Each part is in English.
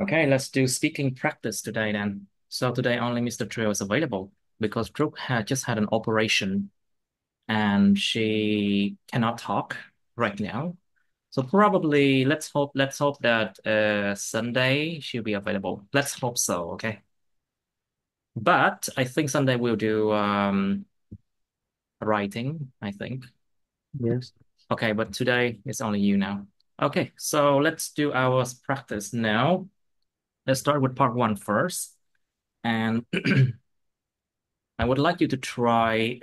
Okay, let's do speaking practice today then. So today only Mr. Trio is available because Brooke had just had an operation and she cannot talk right now. So probably let's hope that Sunday she'll be available. Let's hope so, okay? But I think Sunday we'll do writing, I think. Yes. Okay, but today it's only you now. Okay, so let's do our practice now. Let's start with part one first. And I would like you to try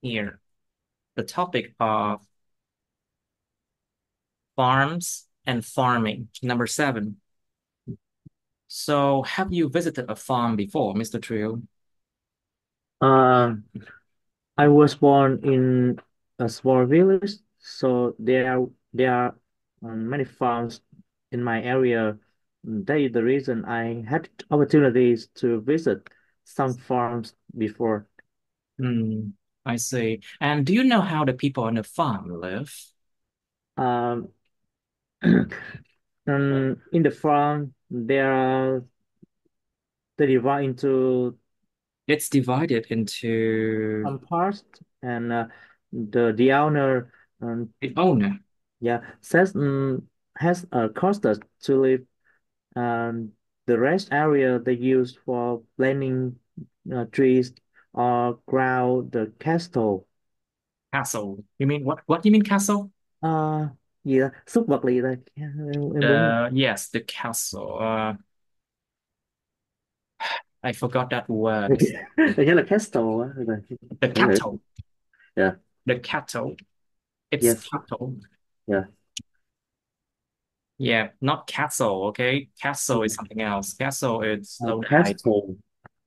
here the topic of farms and farming, number seven. So, have you visited a farm before, Mr. Trio? Uh, I was born in a small village, so there are many farms in my area. That is the reason I had opportunities to visit some farms before. Hmm, I see. And do you know how the people on the farm live? Um, in the farm, they divide into It's divided into some parts, and the owner um, the owner, yeah says has a custom to live. And the rest area they use for planting trees or ground the castle. castle. You mean what do you mean castle? Ờ, gì ta? Xúc vật lì ta. Em quên rồi. Yes, the castle. I forgot that word. Hình như là castle á. Rồi. The Để thử. cattle. Yeah. The cattle. It's Yes. cattle. Yeah. Yeah, not castle, okay? Castle is something else. Castle is lâu đài, Castle.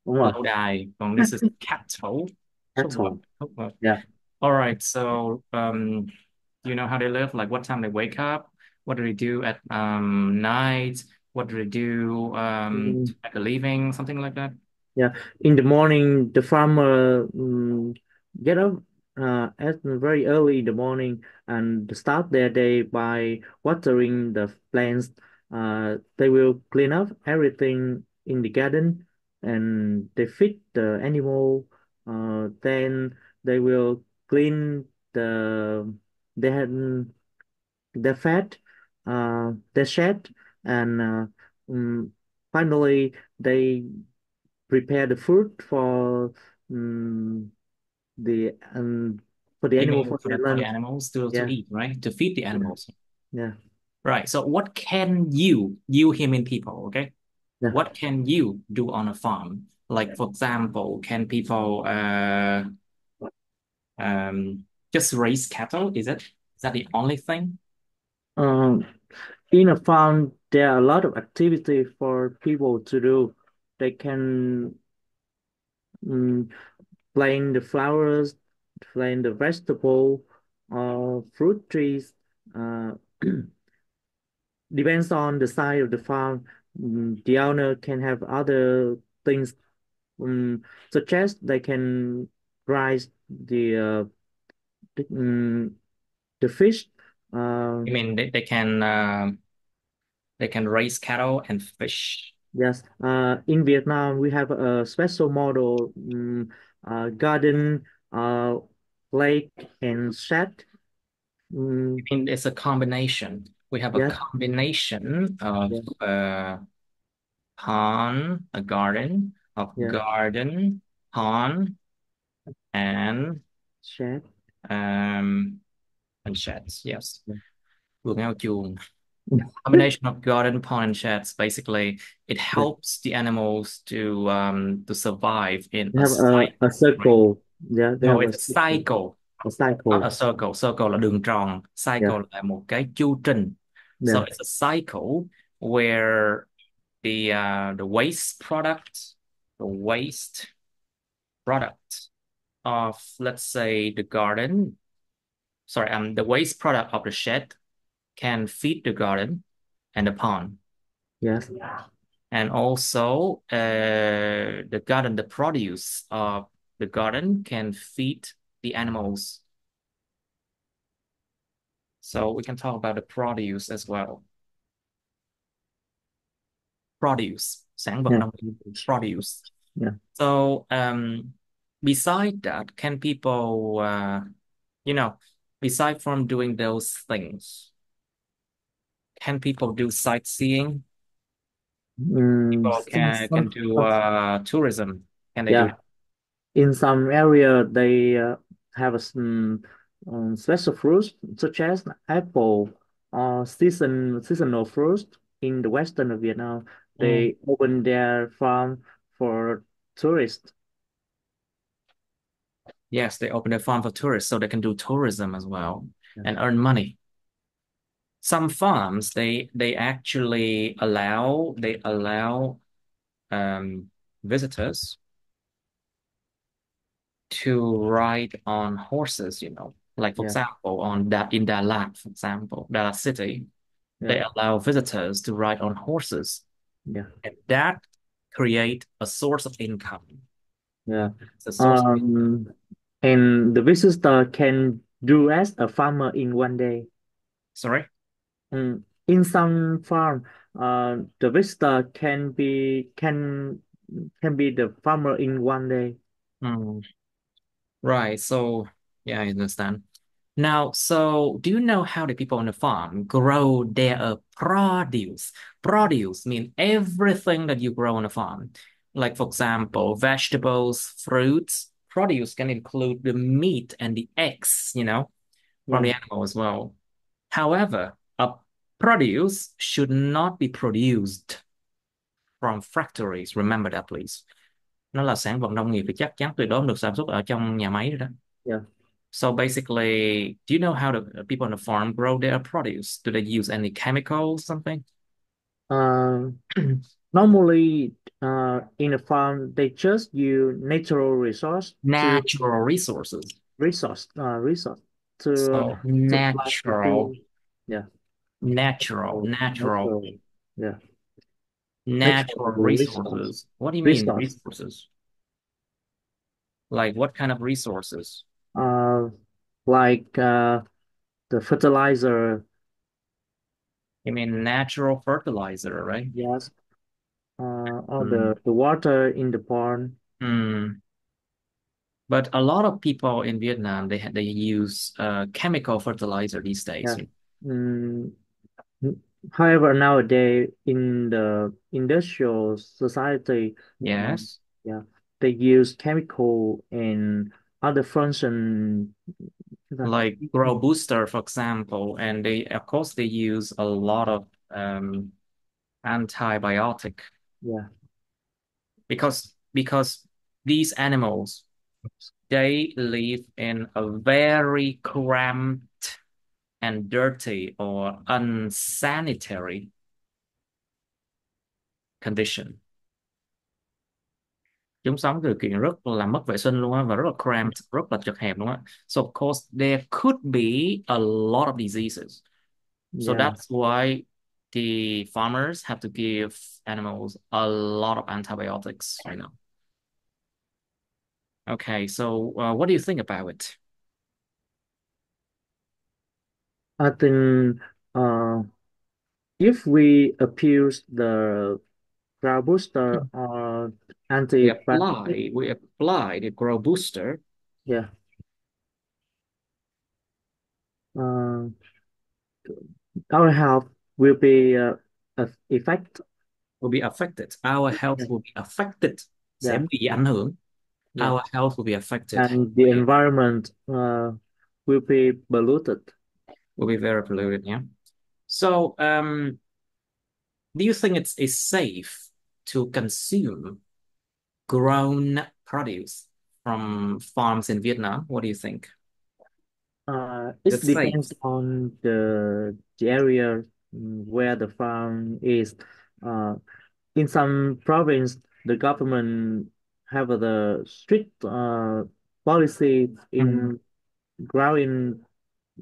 Đúng rồi. lâu đài. This is cattle. Súc vật, Castle. súc vật. Yeah. All right, so do you know how they live? Like what time they wake up? What do they do at night? What do they do to Mm, make a living? Something like that. yeah, in the morning, the farmer get up at very early in the morning and start their day by watering the plants. They will clean up everything in the garden and they feed the animal. Then they will clean the their their fat, their shed, and finally they prepare the food um, the for the You animal mean for for their the lunch. animals to Yeah, eat, right? To feed the yeah, animals. yeah, Right. So what can you human people, okay? yeah. What can you do on a farm? Like, for example, can people just raise cattle? Is that the only thing? Um, in a farm, there are a lot of activity for people to do. They can um, plant the flowers, plant the vegetable, fruit trees. Uh, Depends on the size of the farm. The owner can have other things, such as they can raise the, the fish. Uh, I mean, they can raise cattle and fish. yes. In Vietnam, we have a special model, garden, uh, lake, and shed. I Mm, mean, it's a combination. We have a yes. combination of Yeah. pond, Yeah. pond, and Shed. um, and sheds. Yes, Yeah. vườn ao chuồng. Combination of garden, pond, and sheds. Basically, it Yeah. helps the animals to survive in They a have a cycle, right? circle. Yeah. They No, have it's a cycle, a not cycle. a circle. Circle là đường tròn. Yeah. Cycle là một cái chu trình. So Yeah. it's a cycle where the waste product, the waste product of, let's say, the garden. Sorry, the waste product of the shed can feed the garden and the pond. Yes. And also, the produce of the garden can feed the animals. So we can talk about the produce as well. Produce, sản vật Yeah. nông nghiệp, produce. Yeah. So beside that, can people, you know, beside from doing those things, can people do sightseeing? People In can do tourism. Can they do yeah, that? in some area they have some special fruits such as apple or seasonal fruits in the western of Vietnam. Mm. They open their farm for tourists. Yes, they open their farm for tourists, so they can do tourism as well Yeah. and earn money. Some farms they actually allow visitors to ride on horses, like for Yeah. example, on that in Dalat, for example, Dalat city, Yeah. they allow visitors to ride on horses, Yeah. and that create a source of income. Yeah. It's a source of income. Um, and the visitor can do as a farmer in one day. Sorry? In some farm, the visitor can be the farmer in one day. Hmm. Right. So yeah, I understand. Now, so do you know how the people on the farm grow their produce? Produce mean everything that you grow on a farm. Like, for example, vegetables, fruits. Produce can include the meat and the eggs, from Yeah. the animal as well. However, a produce should not be produced from factories. Remember that, please. Nó là sản vật nông nghiệp thì chắc chắn tuyệt đối không được sản xuất ở trong nhà máy rồi đó. Yeah. So basically, do you know how the people on the farm grow their produce? Do they use any chemicals, something? Uh, Normally, in a farm, they just use natural Natural resources. resource to So supply the natural, food. Yeah. natural, So natural, natural. Yeah. natural Natural resource. resources. What do you mean Resource. resources? Like what kind of resources? Uh, like the fertilizer. You mean natural fertilizer, right? Yes. Or Hmm. the water in the pond. Hmm. But a lot of people in Vietnam they use chemical fertilizer these days. Yeah. Mm, However, nowadays in the industrial society, um, Yes. yeah, they use chemical and other function. Like grow booster, for example, and they of course they use a lot of antibiotic Yeah, because these animals they live in a very cramped and dirty or unsanitary condition. Chúng sống điều kiện rất là mất vệ sinh luôn á và rất là cramped, rất là chật hẹp luôn á. So of course there could be a lot of diseases. So yeah. that's why the farmers have to give animals a lot of antibiotics right now. Okay, so what do you think about it? I think uh, if we abuse the crowd booster or antibiotic, We apply the grow booster yeah, uh, our health will be affect. will be affected. Our health Yeah, will be affected. Sẽ yeah, bị ảnh hưởng. yeah. Our health will be affected. And the environment will be polluted. Will be very polluted, yeah. So, do you think it's safe to consume grown produce from farms in Vietnam? What do you think? It It's safe. depends on the area where the farm is. Uh, in some province, the government have the strict policy Mm. in growing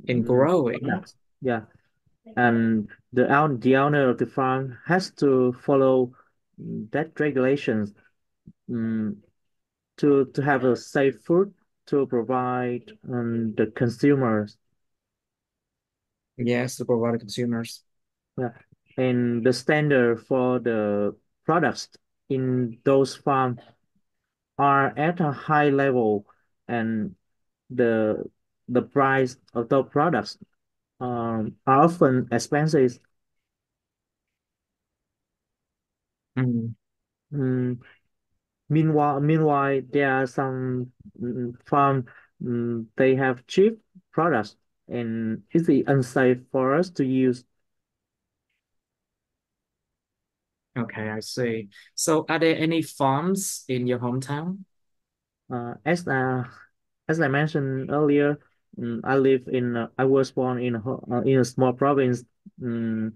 In growing, products. Yeah, and the owner of the farm has to follow that regulations um, to have a safe food to provide the consumers. Yes, to provide the consumers. Yeah. And the standard for the products in those farms are at a high level, and the the price of those products are often expensive. Mm. Mm, meanwhile, there are some farm they have cheap products and it's unsafe for us to use. Okay, I see. So are there any farms in your hometown? Uh, as uh, as I mentioned earlier, I was born in a small province um,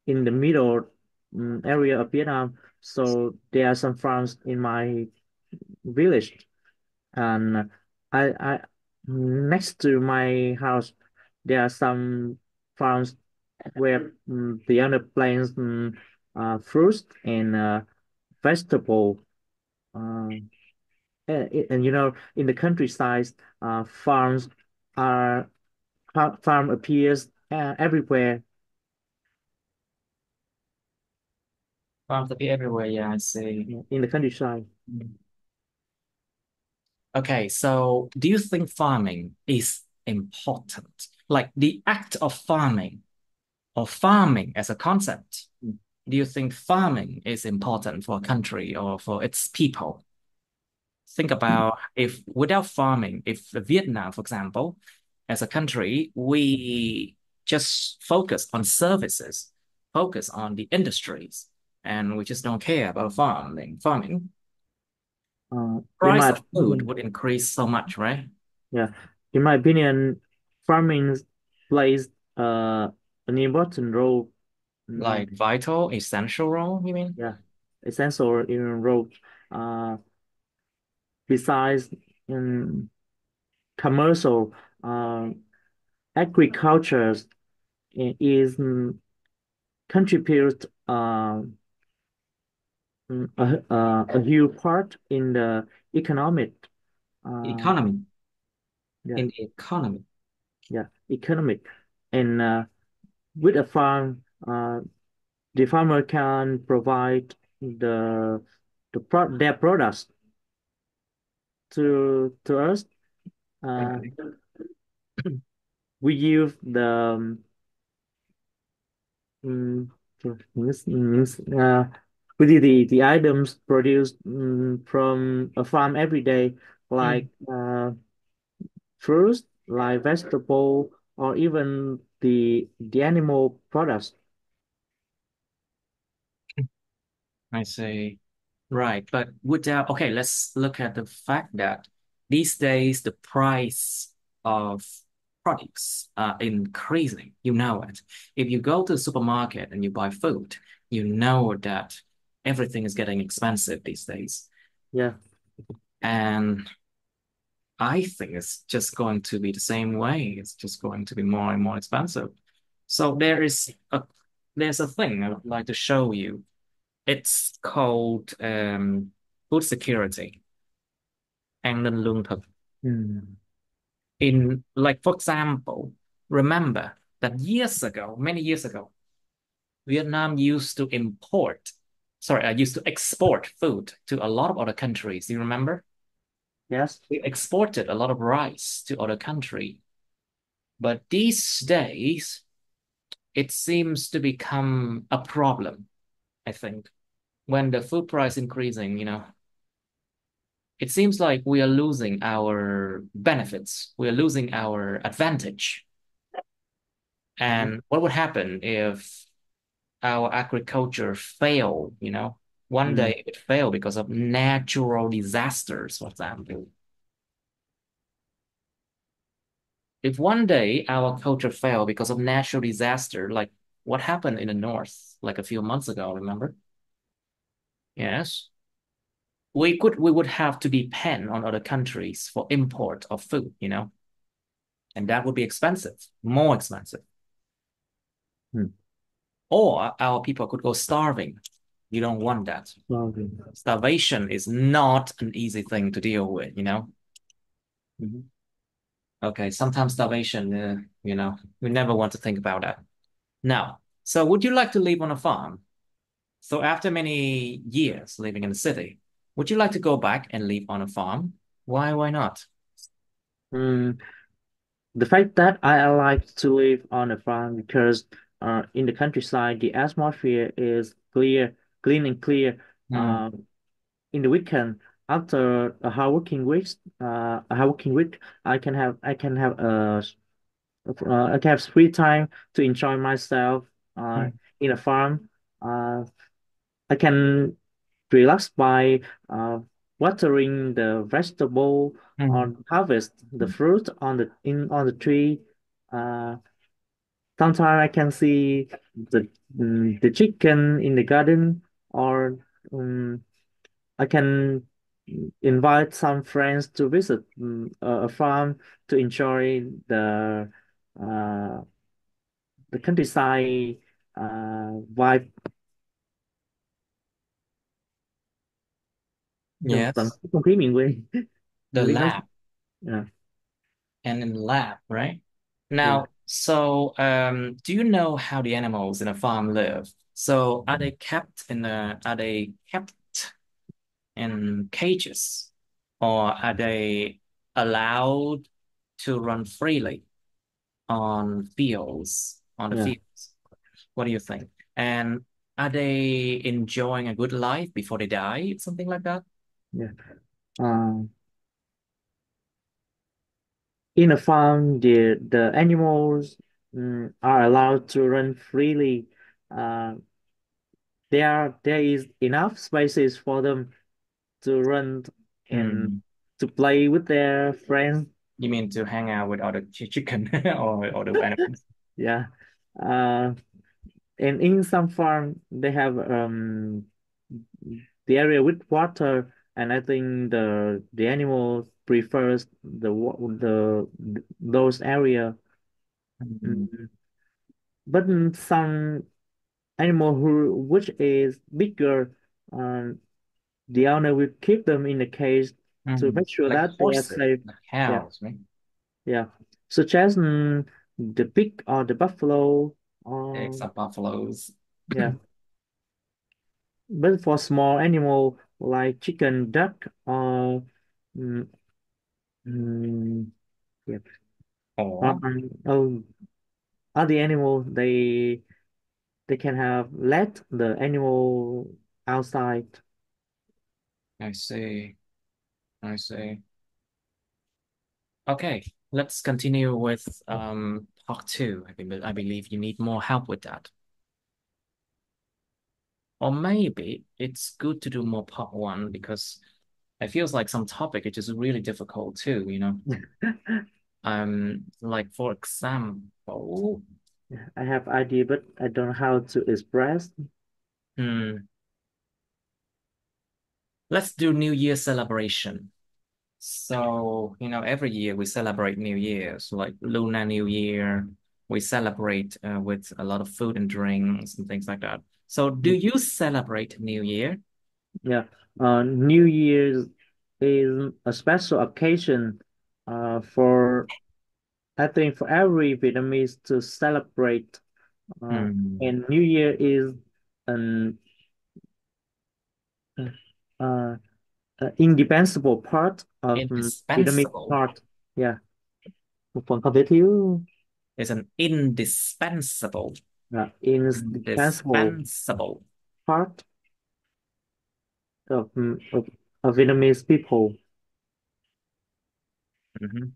in the middle area of Vietnam. So there are some farms in my village, and I next to my house there are some farms where the owner plants fruits and vegetable. Uh, and you know, in the countryside, farms are farm appears everywhere Farms appear everywhere. Yeah, I see. in the countryside. Mm. Okay, so do you think farming is important? Like the act of farming or farming as a concept. Do you think farming is important for a country or for its people? Think about if without farming, if Vietnam, for example, as a country, we just focus on services, focus on the industries, and we just don't care about farming, In price my of food opinion, would increase so much, right? yeah, in my opinion, farming plays an important role. Mm, Like vital, essential role, you mean? yeah, essential in role. Uh, besides in commercial, agriculture is contribute a huge part in the economic. Uh, Economy, yeah, in the economy. yeah, economic, and with a farm, the farmer can provide their products to us. Uh, Okay. we use um, means we do the items produced from a farm every day, like Mm, fruits, like vegetable, or even the animal products. I see. Right. But without, okay, let's look at the fact that these days the price of products are increasing. You know it. If you go to the supermarket and you buy food, you know that everything is getting expensive these days. Yeah. And I think it's just going to be the same way. It's just going to be more and more expensive. So there's a thing I would like to show you. It's called food security, an ninh lương thực. Mm. In like for example, remember that years ago, many years ago, Vietnam used to I used to export food to a lot of other countries. Do you remember? Yes. We exported a lot of rice to other countries. But these days, it seems to become a problem, I think. When the food price increasing, it seems like we are losing our benefits. We are losing our advantage. Mhm. And what would happen if our agriculture fail, One Mm. day it fail because of natural disasters, for example. If one day our culture fail because of natural disaster, like what happened in the north, like a few months ago, remember? Yes. We would have to depend on other countries for import of food, and that would be expensive, more expensive. Mm. Or our people could go starving. You don't want that. Okay. Starvation is not an easy thing to deal with. Mhm. Okay, sometimes starvation, we never want to think about that. Now, so would you like to live on a farm? So after many years living in the city, would you like to go back and live on a farm? Why not? Mm, the fact that I like to live on a farm because in the countryside the atmosphere is clean and clear. Hmm. Uh, in the weekend after a hard working week, I can have I can have free time to enjoy myself Hmm. in a farm. Uh, I can relax by watering the vegetable or Hmm. harvest the fruit on the tree. Uh, Sometimes I can see the chicken in the garden, or um, I can invite some friends to visit a farm to enjoy uh, the countryside vibe. Nhưng tận Yes, không khí miền quê. the Không biết nói sao. lab Yeah, and in the lab, right? yeah. Now, so do you know how the animals in a farm live? So are they kept in cages, or are they allowed to run freely on the Yeah, fields? What do you think? And are they enjoying a good life before they die? Something like that? yeah. Uh, in a farm, the animals are allowed to run freely. Uh, there is enough spaces for them to run and Hmm. to play with their friends. You mean to hang out with other chicken or other animals? Yeah. Uh, and in some farm, they have the area with water, and I think the animal prefers those area. Hmm. Mm. But some animal who which is bigger, um, the owner will keep them in the cage to Hmm. make sure Like that they are horses, safe. like Yeah, cows, right? yeah. Such as the pig or the buffalo, or Except buffaloes. yeah. But for small animal like chicken, duck, or mm, mm, yeah, Or, oh, other animal, they can have let the animal outside. I see, I see. Okay, let's continue with part two. I believe you need more help with that. Or maybe it's good to do more part one because it feels like some topic is just really difficult too. Like for example, I have idea, but I don't know how to express. hmm, let's do New Year celebration. So, every year we celebrate New Year. So like Lunar New Year, we celebrate with a lot of food and drinks and things like that. So do you celebrate New Year? Yeah. New Year's is a special occasion for I think for every Vietnamese to celebrate. Hmm. And New Year is an uh, indispensable part of Vietnamese Indispensable. art. Yeah, một phần không thể thiếu. It's an indispensable, Indispensable indispensable. part of Vietnamese people. Mhm.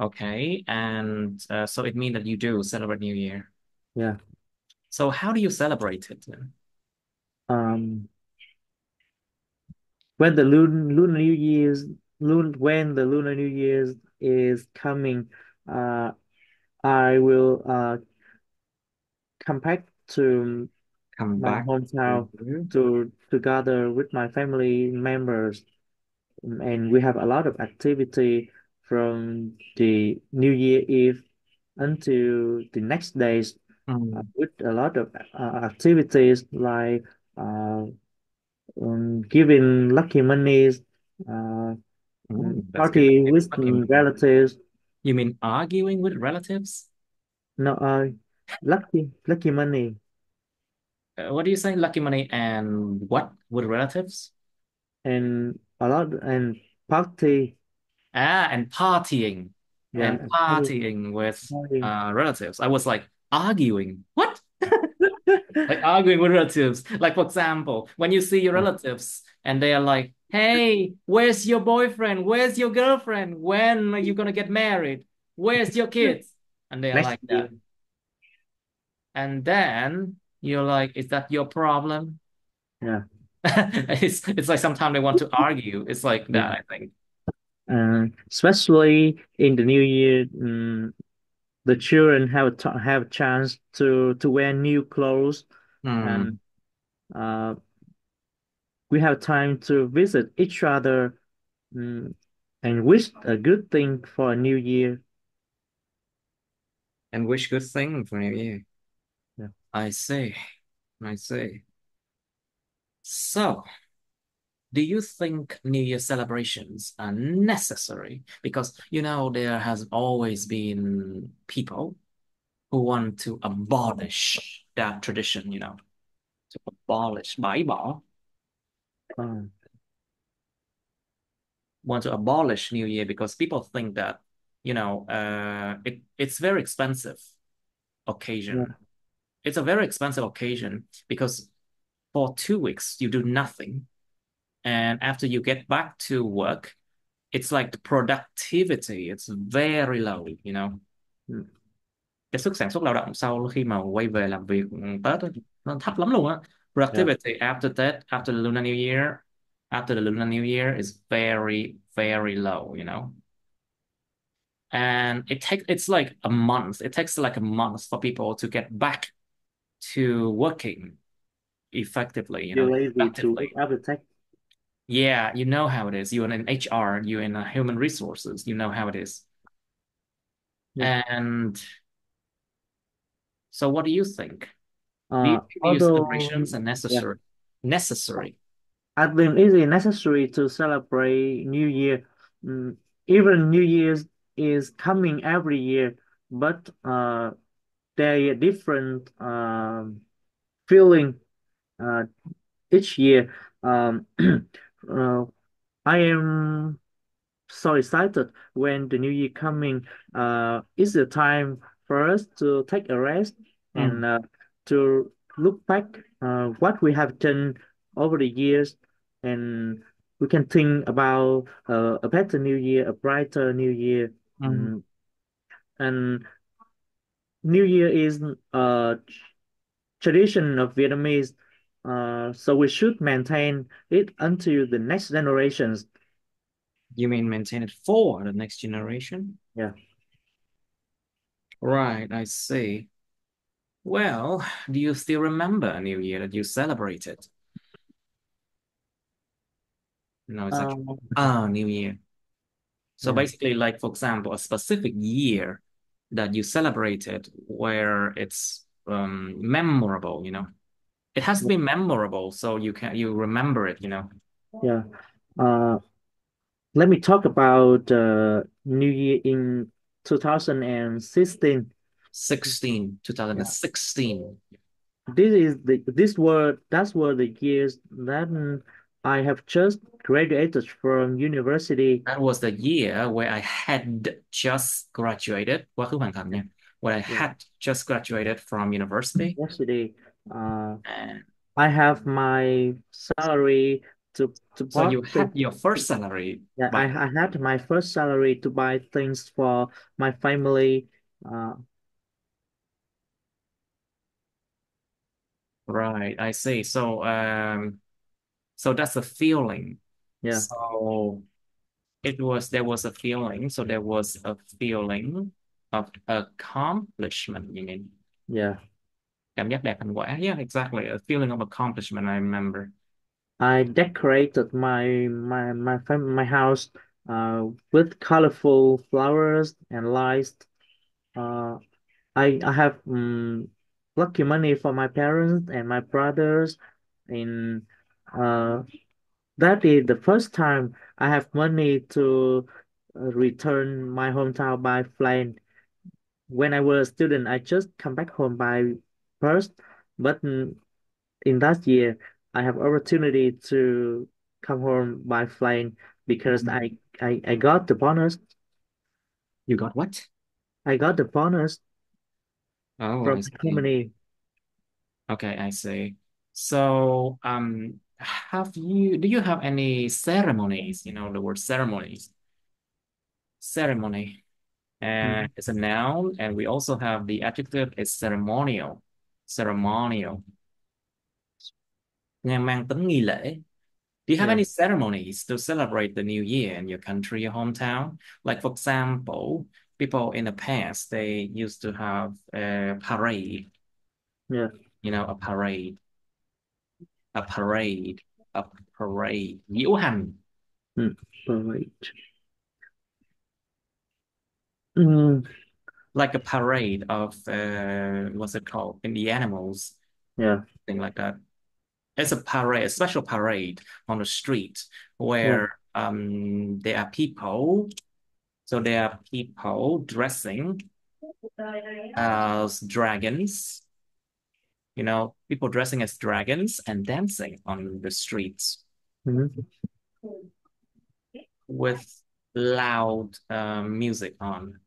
Okay, and so it means that you do celebrate New Year. Yeah. So how do you celebrate it then? Um, when the Lunar New Year's when the Lunar New Year's is coming, uh, I will come back to Come my back to hometown you. to gather with my family members, and we have a lot of activity from the New Year Eve until the next days, Mm. with a lot of activities like giving lucky monies, Mm, that's good. party It's with lucky money. relatives. You mean arguing with relatives? No, lucky money What do you say? Lucky money and what with relatives? and a lot and party. Ah, and partying. Yeah, And partying with party. relatives. I was like, arguing. What? Like arguing with relatives. Like, for example, when you see your Yeah. relatives and they are like, hey, where's your boyfriend? Where's your girlfriend? When are you gonna get married? Where's your kids? And they are Next like year. that. And then you're like, is that your problem? Yeah, It's like sometimes they want to argue. It's like that, yeah. I think. Especially in the new year, the children have a chance to wear new clothes, and Hmm. uh, we have time to visit each other, mm, and wish a good thing for a new year. And wish good thing for New Year. Yeah. I see. I see. So, do you think New Year celebrations are necessary? Because, there has always been people who want to abolish that tradition, to abolish, bãi bỏ, Um, want to abolish New Year because people think that, it's very expensive occasion. yeah. It's a very expensive occasion because for 2 weeks you do nothing. And after you get back to work, it's like the productivity, it's very low. Mm, Cái sức sản xuất lao động sau khi mà quay về làm việc Tết á, nó thấp lắm luôn á. yeah. Productivity after Tết, after the Lunar New Year, after the Lunar New Year is very, very low. And it's like a month. It takes like a month for people to get back to working effectively, You're lazy to effectively. look after tech. Yeah, you know how it is. You're in HR, you're in human resources, you know how it is. Yeah. And so what do you think? Do you think your Although, celebrations are yeah, necessary? Necessary. I think it is necessary to celebrate New Year. Mm, even New Year's is coming every year, but there are different feeling uh, each year. Uh, I am so excited when the new year coming. It's the time for us to take a rest Mm, and to look back what we have done over the years, and we can think about a better new year, a brighter new year. mm. Mm, and New Year is a tradition of Vietnamese, so we should maintain it until the next generations. You mean maintain it for the next generation? Yeah. Right, I see. Well, do you still remember a New Year that you celebrated? No, it's like, Um, New Year. So yeah. basically, like, for example, a specific year that you celebrated where it's memorable. It has to be memorable so you remember it. Yeah. Uh, Let me talk about New Year in 2016. 16, Yeah. 2016. That's were the years that I have just graduated from university. That was the year where I had just graduated. Quá khứ hoàn thành nha. Where I Yeah, had just graduated from university. university. Uh, And I have my salary to so buy you had things. your first salary Yeah, by I had my first salary to buy things for my family. Uh, right. I see. So that's a feeling. yeah, So there was a feeling. So there was a feeling of accomplishment, you mean? yeah. Cảm giác đạt thành quả. Yeah, exactly. A feeling of accomplishment, I remember. I decorated my house with colorful flowers and lights. Uh, I have lucky money for my parents and my brothers, and uh, that is the first time I have money to return my hometown by plane. When I was a student, I just come back home by bus, but in that year, I have opportunity to come home by plane because Mhm. I got the bonus. You got what? I got the bonus Oh, from I the see. company. Okay, I see. So, do you have any ceremonies? You know, the word ceremonies. Ceremony. And Mm, it's a noun, and we also have the adjective is ceremonial. Ceremonial. Nghe mang tính nghi lễ. Do you have yeah, any ceremonies to celebrate the new year in your country, your hometown? Like, for example, people in the past, they used to have a parade, yeah. a parade, a parade, a parade, diễu hành, Mm, right. Mm, like a parade of, what's it called, in the animals, yeah, thing like that. It's a parade, a special parade on the street yeah. where there are people. So there are people dressing as dragons, people dressing as dragons and dancing on the streets Mhm. with loud music on.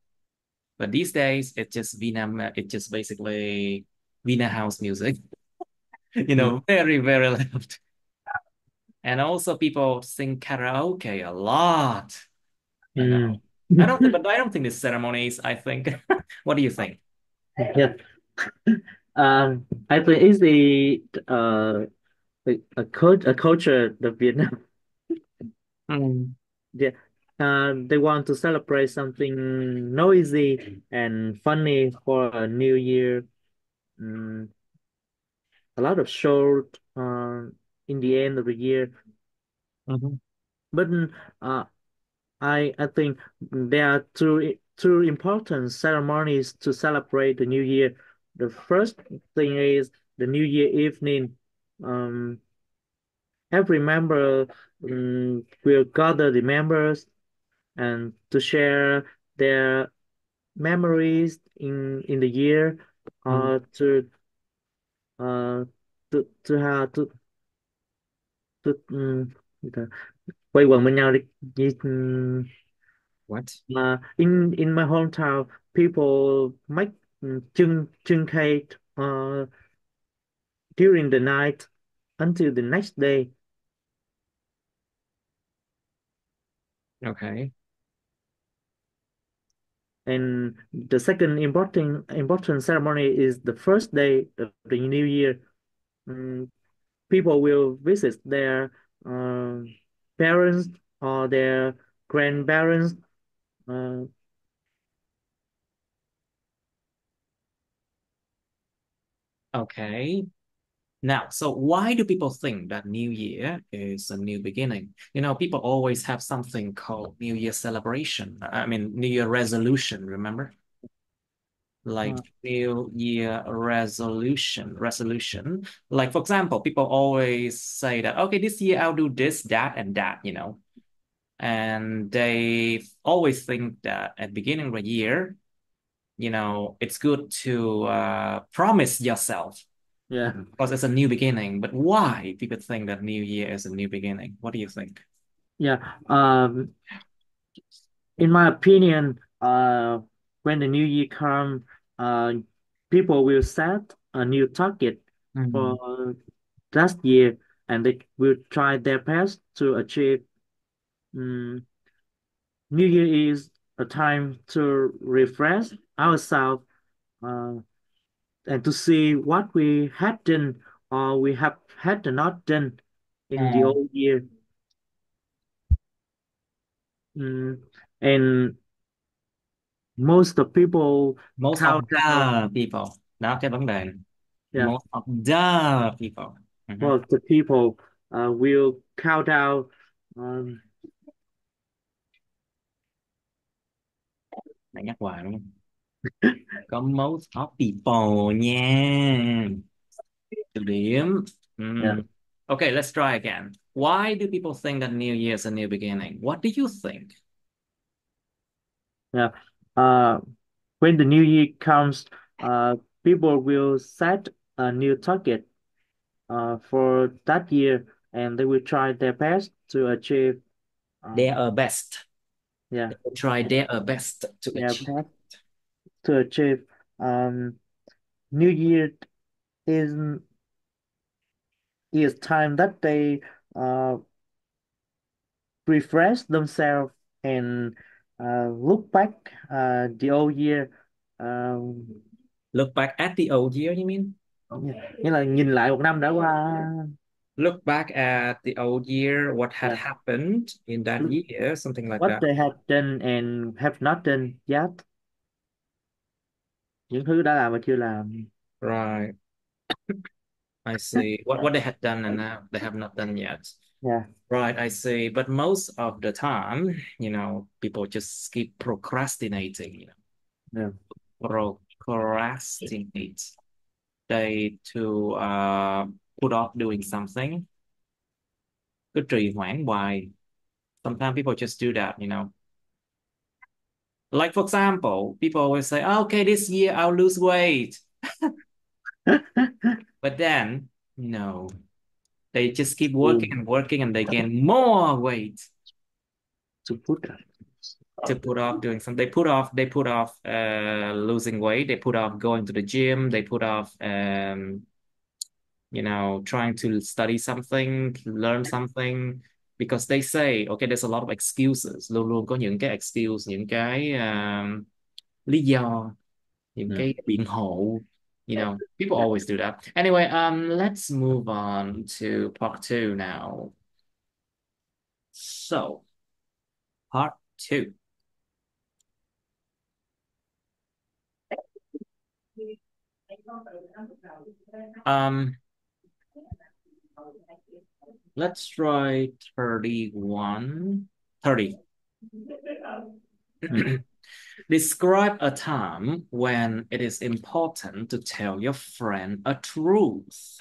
But these days, it's just basically Vina house music, Mm, very, very loud. And also people sing karaoke a lot. You mm. know, I don't think, but I don't think the ceremonies, I think. What do you think? Yeah. I think it's a culture the Vietnam. Mm. Yeah. They want to celebrate something noisy and funny for a new year. Mm, a lot of shows in the end of the year. Mhm. But uh, I think there are two important ceremonies to celebrate the new year. The first thing is the New Year evening. Um, every member will gather the members and to share their memories in the year, Mm. uh, to uh to have to quây quần bên nhau đi. What? In my hometown, people make chung cake during the night until the next day. Okay. And the second important ceremony is the first day of the new year. Mm, people will visit their uh, parents or their grandparents. Uh, Okay. Now, so why do people think that New Year is a new beginning? People always have something called New Year celebration. I mean, New Year resolution, remember? Like uh, New Year resolution. Like, for example, people always say that, okay, this year I'll do this, that, and that. And they always think that at the beginning of the year, it's good to promise yourself yeah, because it's a new beginning. But why people think that New Year is a new beginning? What do you think? yeah. In my opinion, when the new year comes, people will set a new target Hmm. for last year, and they will try their best to achieve. Mm, New Year is a time to refresh ourselves, uh, and to see what we had done or we have had not done in the Mm. old year. Mm, and most of people Most of count down. the people, đó cái vấn đề này. Yeah, Most of the people. Mhm. most of the people will count down. Um, Mày nhắc hoài đúng không? Có most of people nha. Từ điểm. yeah. Okay, let's try again. Why do people think that New Year is a new beginning? What do you think? Yeah. Uh, when the new year comes, people will set a new target for that year, and they will try their best to achieve. Uh, Their best. yeah, They will try their best to yeah, achieve. best to achieve. New Year is is time that they uh refresh themselves and look back the old year. Um, Look back at the old year, you mean? Nghĩa là nhìn lại một năm đã qua. Look back at the old year, what had Yeah. happened in that year, something like What that. they have done and have not done yet. Những thứ đã làm và chưa làm. Right. I see. What they had done and now they have not done yet. Yeah. Right, I see. But most of the time, people just keep procrastinating, Yeah. procrastinate. They to put off doing something. Cứ trì hoãn hoài. Sometimes people just do that. Like for example, people always say, "Oh, okay, this year I'll lose weight." But then, no, they just keep working to and working and they gain more weight to put to put off doing something. They put off losing weight. They put off going to the gym. They put off trying to study something, learn something because they say, okay, there's a lot of excuses. Luôn luôn có những cái excuse, những cái lý do, những ừ. cái biện hộ. People always do that. Anyway, let's move on to part two now. So, part two. Um, let's try 31, 30. Ừ. Describe a time when it is important to tell your friend a truth.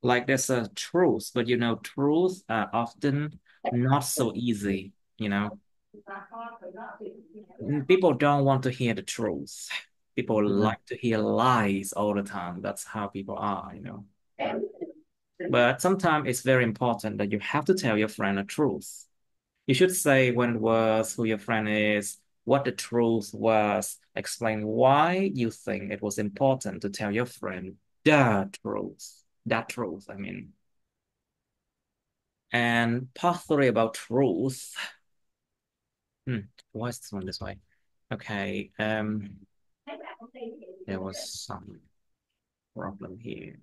Like there's a truth, but truth are often not so easy. People don't want to hear the truth. People Ừ. like to hear lies all the time. That's how people are. But sometimes it's very important that you have to tell your friend a truth. You should say when was, who your friend is, what the truth was, explain why you think it was important to tell your friend the truth. That truth, I mean. And part three about truth. Why is this one this way? Okay, there was some problem here.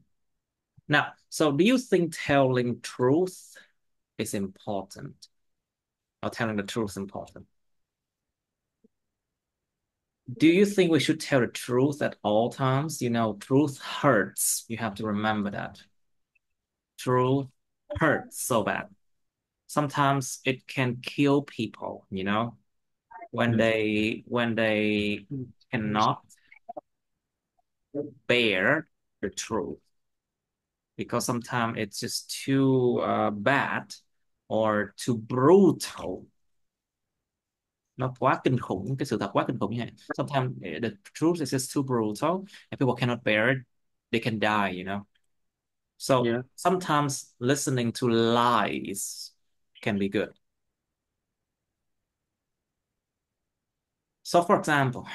Now, so do you think telling truth is important? Or telling the truth is important? Do you think we should tell the truth at all times? Truth hurts. You have to remember that. Truth hurts so bad. Sometimes it can kill people, when Ừ. they cannot bear the truth. Because sometimes it's just too bad or too brutal. Nó quá kinh khủng, cái sự thật quá kinh khủng như này. Sometimes the truth is just too brutal and people cannot bear it. They can die. So Yeah. sometimes listening to lies can be good. So for example,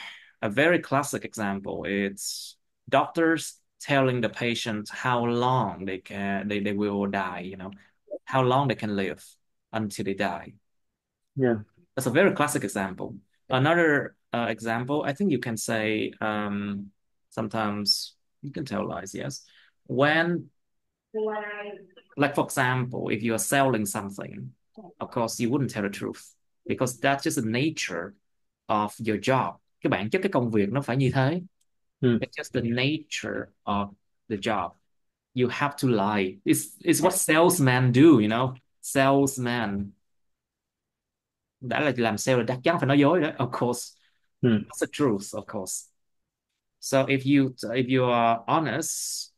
a very classic example, it's doctors telling the patient how long they will die, how long they can live until they die. Yeah. That's a very classic example. Another example, I think you can say sometimes you can tell lies, yes. When, like for example, if you are selling something, of course you wouldn't tell the truth because that's just the nature of your job. Cái bản chất cái công việc nó phải như thế. Ừ. It's just the nature of the job. You have to lie. It's what salesmen do. Salesman đã là làm sale là chắc chắn phải nói dối đó. Of course, Ừ. that's the truth, of course. So if you are honest,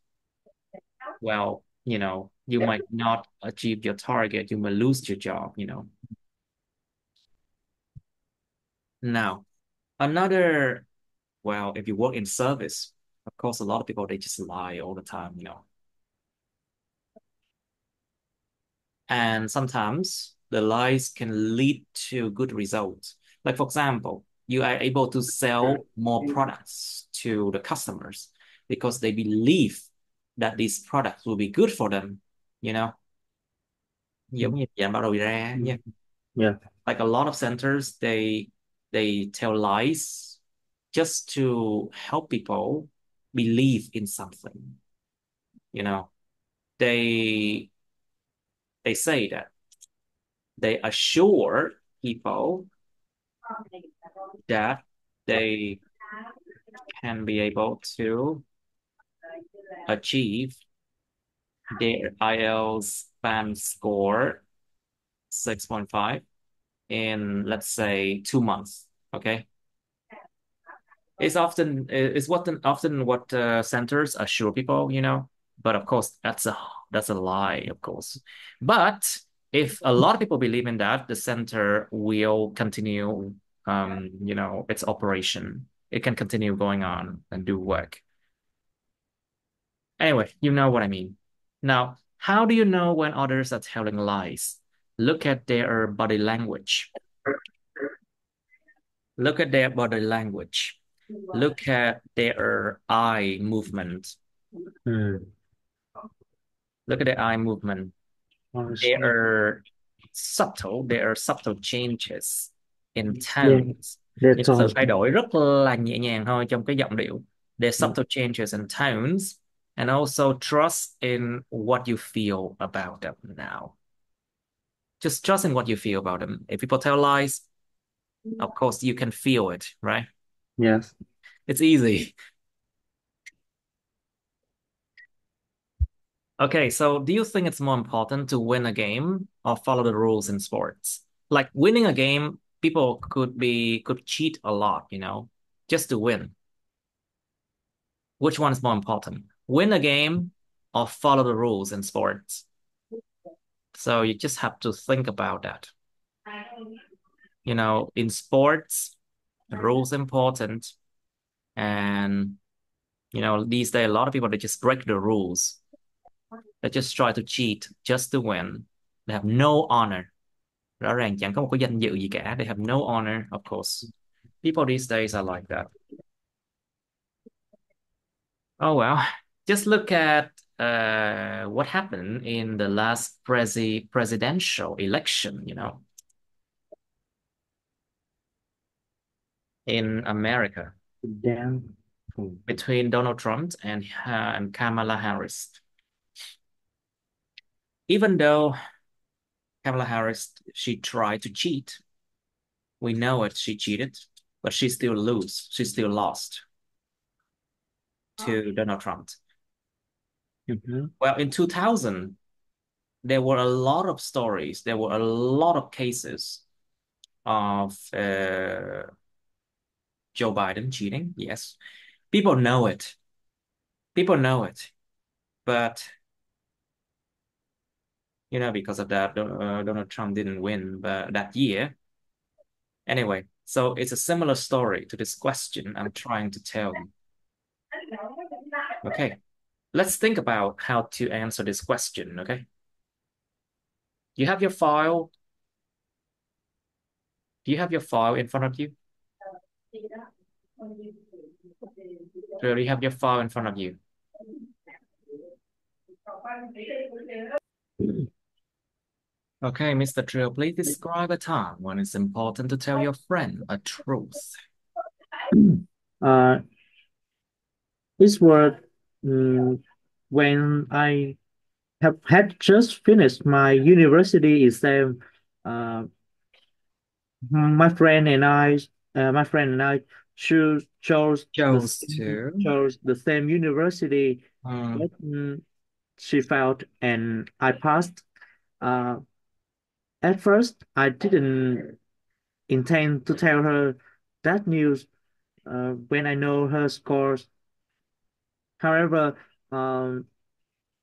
well, you might not achieve your target. You may lose your job. Now, another, well, if you work in service, of course, a lot of people, they just lie all the time, you know. And sometimes the lies can lead to good results. Like, for example, you are able to sell more products to the customers because they believe that these products will be good for them, you know. Giống như dạng bảo đầu ra nha. Yeah. Like a lot of centers, they tell lies just to help people believe in something, you know. They say that they assure people that they can be able to achieve their IELTS band score 6.5 in, let's say, 2 months. Okay. It's often what centers assure people, you know. But of course, that's a lie, of course. But if a lot of people believe in that, the center will continue, you know, its operation. It can continue going on and do work. Anyway, you know what I mean. Now, how do you know when others are telling lies? Look at their body language. Look at their body language. Look at their eye movement. Mm. Look at their eye movement. Honestly. There are subtle changes in Yeah, tones. Những that's sự all. thay đổi rất là nhẹ nhàng thôi trong cái giọng điệu. There's Mm. subtle changes in tones and also trust in what you feel about them now. Just trust in what you feel about them. If people tell lies, of course you can feel it, right? Yes. It's easy. Okay, so do you think it's more important to win a game or follow the rules in sports? Like winning a game, people could cheat a lot, you know, just to win. Which one is more important? Win a game or follow the rules in sports? So you just have to think about that. You know, in sports, the rules important, and you know, these days a lot of people they just break the rules. They just try to cheat just to win. They have no honor. Rõ ràng chẳng có một cái danh dự gì cả. They have no honor, of course. People these days are like that. Oh well, just look at what happened in the last presidential election, you know, in America Damn. Mm. between Donald Trump and Kamala Harris. Even though Kamala Harris she tried to cheat, we know it, she cheated, but she still lose. She still lost to Donald Trump. Mhm. Well, in 2000, there were a lot of stories, there were a lot of cases of Joe Biden cheating. Yes, people know it. People know it. But, you know, because of that, Donald Trump didn't win but that year. Anyway, so it's a similar story to this question I'm trying to tell you. Okay, let's think about how to answer this question. Okay, you have your file. Do you have your file in front of you? Do you have your file in front of you? Okay, Mr. Trill, please describe a time when it's important to tell your friend a truth. Uh, this word when I have had just finished my university exam. Uh, my friend and I Chose to. chose the same university Hmm. that she felt, and I passed. Uh, at first, I didn't intend to tell her that news when I know her scores. However, um,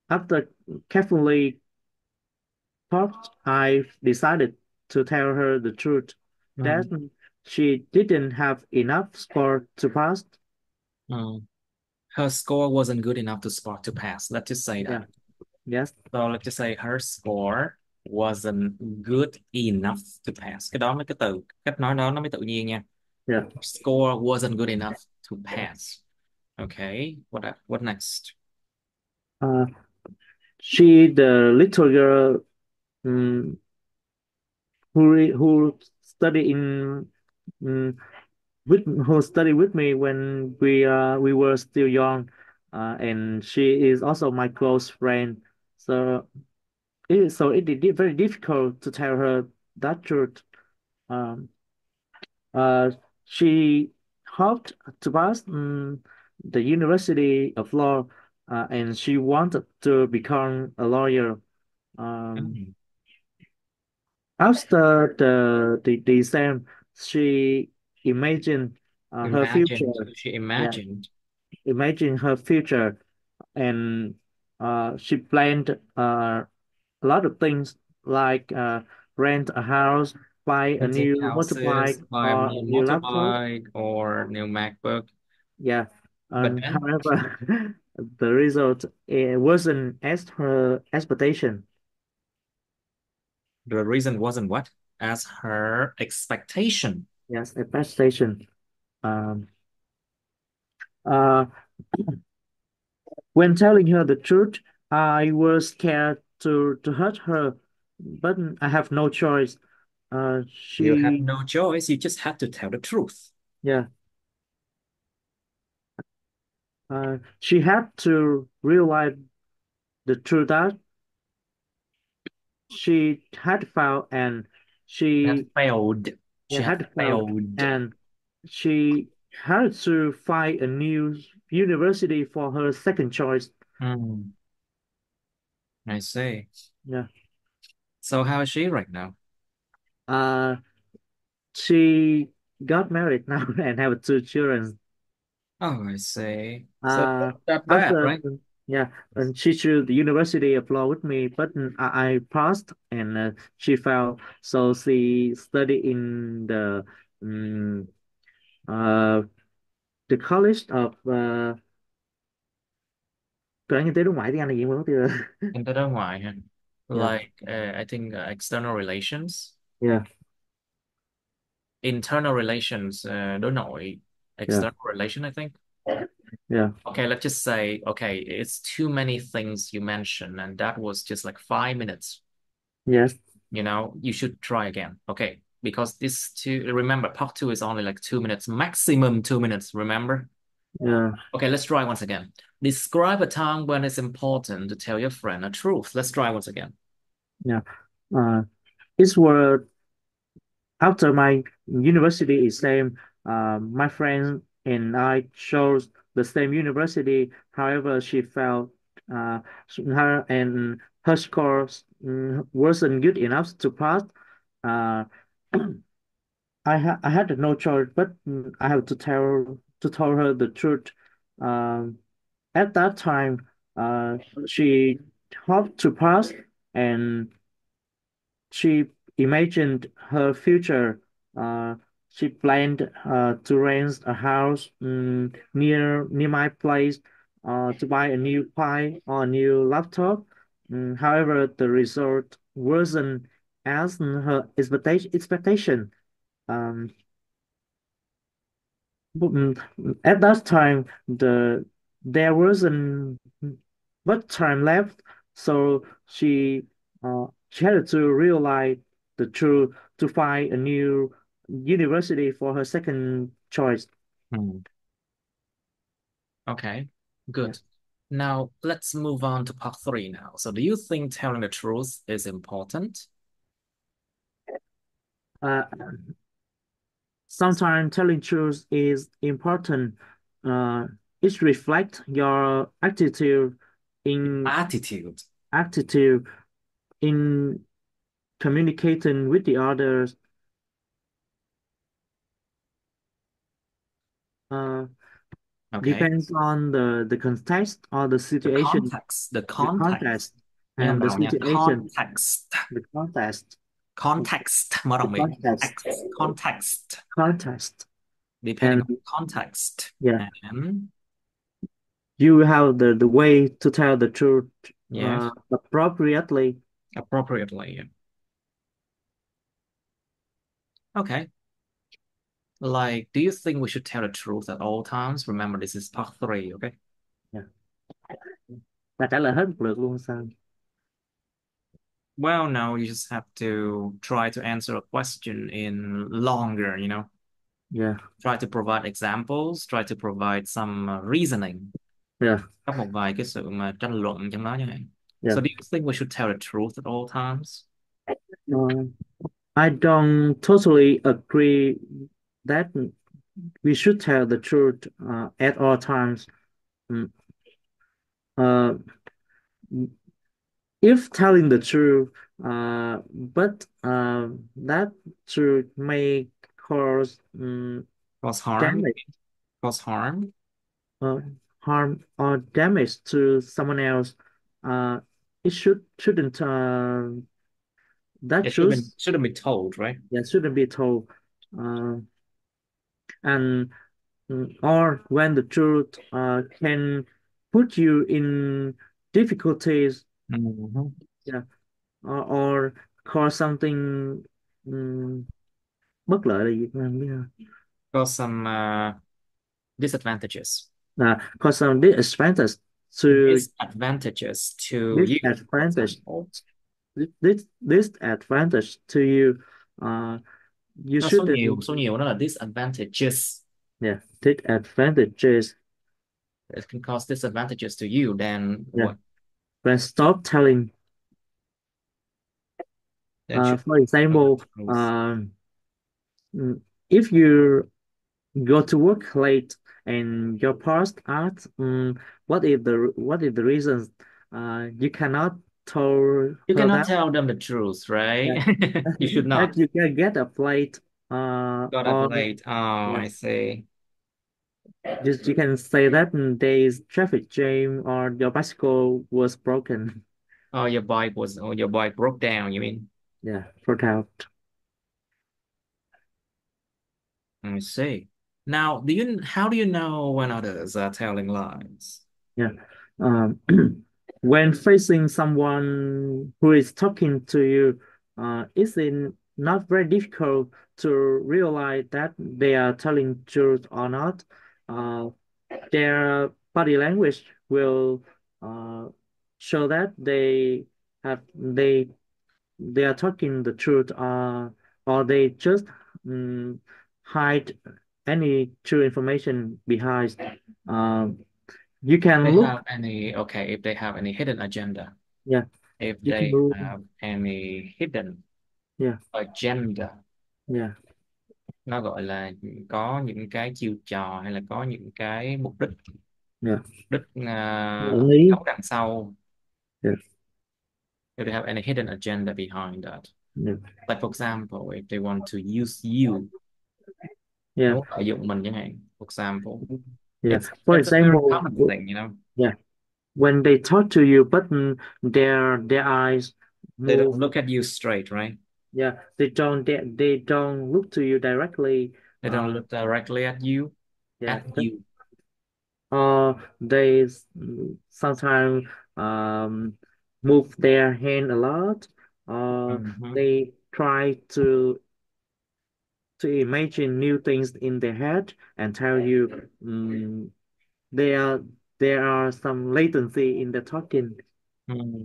after carefully thought, I decided to tell her the truth. That Hmm. she didn't have enough score to pass. Mm. Her score wasn't good enough to pass. Let's just say Yeah. that. Yes. So let's just say her score wasn't good enough to pass. Cái đó mấy cái từ cách nói đó nó mới tự nhiên nha. Yeah. Score wasn't good enough to pass. Okay, what next? Uh, she, the little girl, um, who study in who studied with me when we were still young, and she is also my close friend. So it very difficult to tell her that truth. Um, uh, she hoped to pass the University of Law, and she wanted to become a lawyer. Um, Mm. After the exam, she imagined her Imagined, future. she Yeah, imagined. imagine her future, and she planned a lot of things like rent a house, buy a Renting new houses, motorbike buy a or a new new laptop. motorbike or new MacBook. Yeah, But and then however, the result wasn't as her expectation. the reason wasn't what? As her expectation. Yes, expectation. Um, uh, when telling her the truth, I was scared to hurt her, but I have no choice. You have She, no choice. You just have to tell the truth. yeah, she had to realize the truth that she had failed, and That she, failed. yeah, She had had failed, failed. and she had to find a new university for her second choice. Hmm, I see. Yeah, So how is she right now? uh, she got married now and have two children. Oh, I see. So Uh, not that bad, after right? yeah, and she chose the University of Law with me, but I passed and she failed. So she studied in um, uh, the College of Tòa án Kinh tế Đối ngoại tiếng Anh là gì mà mất tiêu rồi. Kinh tế đối ngoại ha. Yeah, Like I think external relations, yeah, internal relations, đối nội, yeah, external relation, I think. yeah. Okay, let's just say, okay, it's too many things you mentioned, and that was just like 5 minutes. Yes, You should try again. Okay, because this two, remember, part two is only like 2 minutes, maximum 2 minutes, remember? yeah, Okay, let's try once again. Describe a time when it's important to tell your friend a truth. Let's try once again. yeah. Uh, it's were after my university exam, my friend and I chose the same university. However, she felt her and her scores wasn't good enough to pass. Uh, I had no choice, but I have to tell her the truth. Um, at that time, she hoped to pass, and she imagined her future. Uh, she planned to rent a house near my place, to buy a new pie or a new laptop. However, the result wasn't as her expectation. Um, at that time, there wasn't much time left, so she had to realize the truth to find a new university for her second choice. Hmm. Okay, Yeah. good. Now let's move on to part three now. So do you think telling the truth is important? Uh, Sometimes telling truth is important. Uh, it reflects your in Attitude. attitude in communicating with the others. Uh, Okay. Depends on the context or the The situation, context. The the context. context Nghe and the vào nha. situation, Context. the context. context មកដល់មេ context, X context context, depending and on context yeah, and you have the way to tell the truth yes appropriately. appropriately. Okay. Like, do you think we should tell the truth at all times? Remember, this is part three, okay? Yeah. Là trả lời hết một lượt luôn sao? Well, no, you just have to try to answer a question in longer, Yeah, Try to provide examples, try to provide some reasoning. yeah, Có một vài cái sự mà tranh luận trong đó chẳng hạn. yeah. So do you think we should tell the truth at all times? Uh, I don't totally agree that we should tell the truth at all times. Mm, Uh, if telling the truth, but that truth may cause Cause harm? damage, Cause harm? uh, harm or damage to someone else. Uh, it shouldn't that It truth, shouldn't be told, right? yeah, shouldn't be told. Uh, and or when the truth can put you in difficulties, Mhm. yeah, or cause something um, bất lợi là gì em biết không? Cause some disadvantages. Cause some disadvantage to Disadvantages to you, for disadvantage example. disadvantage to you. Uh, you Nó số shouldn't, nhiều, số nhiều nó là disadvantages. yeah, disadvantages. It can cause disadvantages to you, then Yeah, what? when stop telling. Then should For tell the example, truth. mm, if you go to work late and your boss asks, what is the reasons? You cannot tell You her cannot that, tell them the truth, right? that You should that not. you can get a plate, Got up or late. Oh, yeah, I see. just you can say that there is traffic jam or your bicycle was broken. Your bike broke down, you mean? Yeah, for out. I see. Now, how do you know when others are telling lies? Yeah. Um, when facing someone who is talking to you, it's not very difficult to realize that they are telling truth or not. Uh, their body language will uh, show that have they are talking the truth, or they just um, hide any true information behind. Um, you They can have look, any, okay, if they have any hidden agenda, yeah, if you can they look, have any hidden yeah, agenda, yeah, nó gọi là có những cái chiêu trò hay là có những cái mục đích yeah, đích ẩn ý, giấu đằng sau. yeah, If they have any hidden agenda behind that. yeah, Like for example, if they want to use you, yeah, muốn lợi dụng mình chẳng hạn. For example, yeah. it's For it's a very example, common thing. yeah, when they talk to you, but their eyes They don't move, look at you straight, right? yeah, they don't look to you directly, They don't look directly yeah, at you. they sometimes move their hand a lot. Mhm. They try to imagine new things in their head and tell you there there are some latency in the talking. Hmm.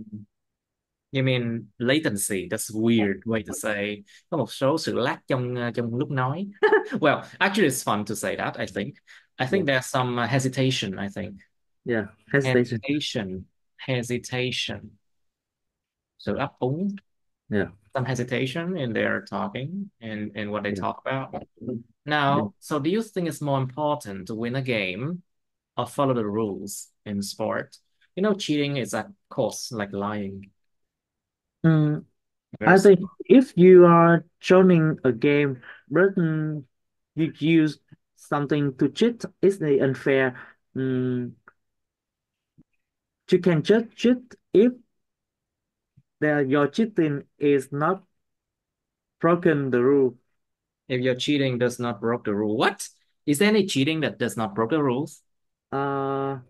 You mean latency? That's a weird way to say. Có một số sự lag trong lúc nói. Well, actually, it's fun to say that, I think. I Yeah, think there's some hesitation, I think. yeah, hesitation. Hesitation. Hesitation. Sự ấp úng. Yeah, Some hesitation in their talking and in what they yeah, talk about. yeah. Now, so do you think it's more important to win a game or follow the rules in sport? Cheating is a course like lying. Mm, Very I think simple. if you are joining a game, but you use something to cheat, it's unfair. Mm, you can just cheat if your cheating is not broken the rule. If your cheating does not break the rule, what? Is there any cheating that does not break the rules? À,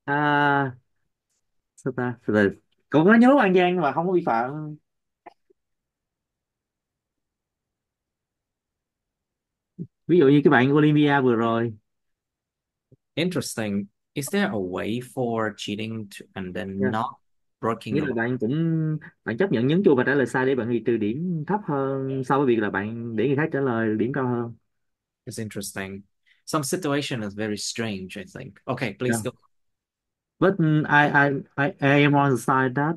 à, sao ta? Từ từ. Cũng có nhớ An Giang mà không có vi phạm. Ví dụ như cái bạn Olympia vừa rồi. Interesting. Is there a way for cheating to, and then Dạ. not breaking Nghĩa the là rule? bạn chấp nhận nhấn chuông và trả lời sai để bạn bị trừ điểm thấp hơn so với việc là bạn để người khác trả lời điểm cao hơn. It's interesting. Some situation is very strange, I think. Okay, Yeah. please go. But I am on the side that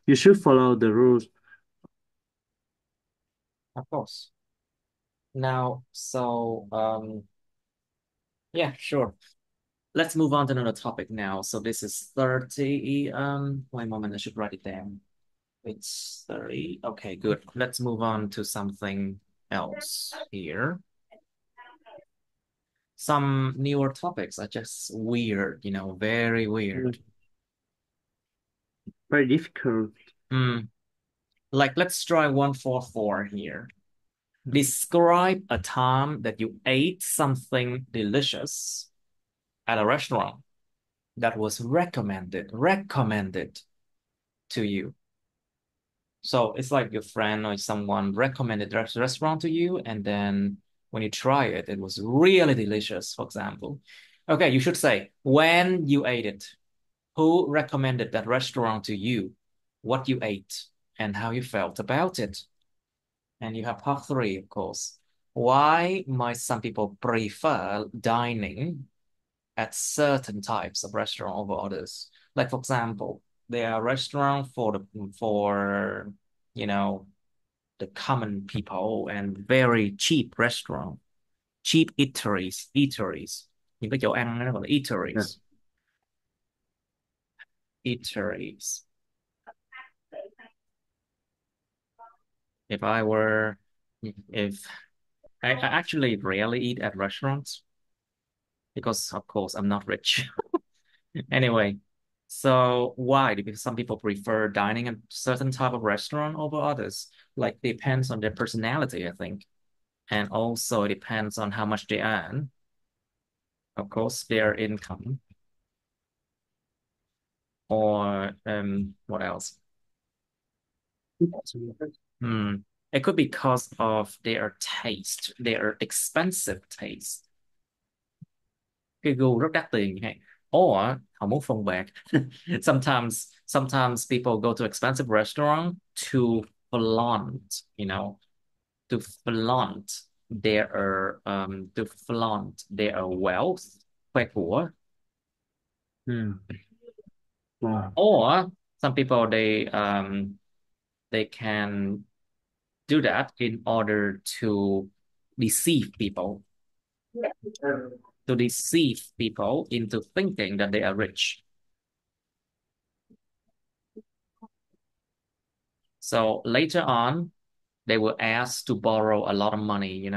you should follow the rules. Of course. Now, yeah, sure. Let's move on to another topic now. So this is 30. Wait a moment, I should write it down. It's 30. Okay, good. Let's move on to something else here. Some newer topics are just weird, very Mm, weird. very difficult. Hmm. Like, let's try 144 here. Describe a time that you ate something delicious at a restaurant that was recommended to you. So it's like your friend or someone recommended the restaurant to you, and then when you try it, it was really delicious, for example. Okay, you should say when you ate it, who recommended that restaurant to you, what you ate, and how you felt about it. And you have part three, of course. Why might some people prefer dining at certain types of restaurant over others? Like, for example, there are restaurants for you know the common people and very cheap restaurant, cheap eateries. Những cái chỗ ăn nó gọi là Yeah. eateries. If I were, if I actually rarely eat at restaurants because, of course, I'm not rich. Anyway, so why? Because some people prefer dining at certain type of restaurant over others. Like depends on their personality, I think. And also it depends on how much they earn. Of course, their income. Or what else? Hmm. It could be because of their taste, their expensive taste. Cái gu rất đắt tiền hay. Or họ muốn phong bạc. Sometimes people go to expensive restaurant flaunt, to flaunt their wealth, khoe của. Mm. Wow. Or some people they can do that in order to deceive people, into thinking that they are rich. So later on, they were asked to borrow a lot of money.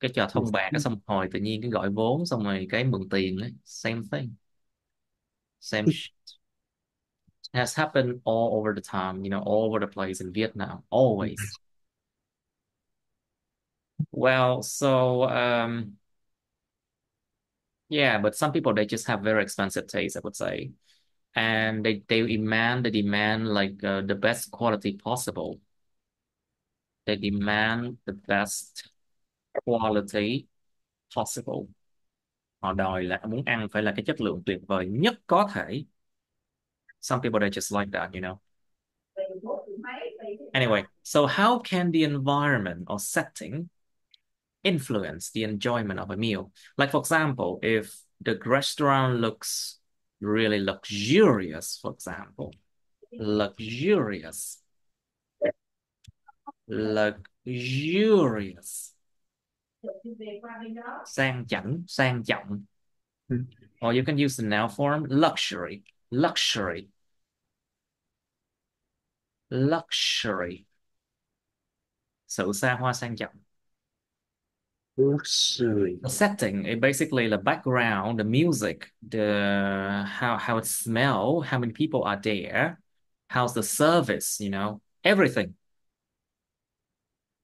Cái trò thông bạc cái xong hồi tự nhiên cái gọi vốn xong rồi cái mượn tiền ấy. Same thing. Same shit. Has happened all over the time, all over the place in Vietnam, always. Well, so yeah, but some people they just have very expensive taste, I would say. And they demand like the best quality possible. They demand the best quality possible. Họ đòi là muốn ăn phải là cái chất lượng tuyệt vời nhất có thể. Some people they just like that. Anyway, so how can the environment or setting influence the enjoyment of a meal? Like for example, if the restaurant looks really luxurious, for example, luxurious, luxurious, sang trọng. Mm. Or you can use the noun form luxury, luxury, luxury. Sự xa hoa sang trọng. Luxury. The setting, it basically the background, the music, the how it smell, how many people are there, How's the service, everything.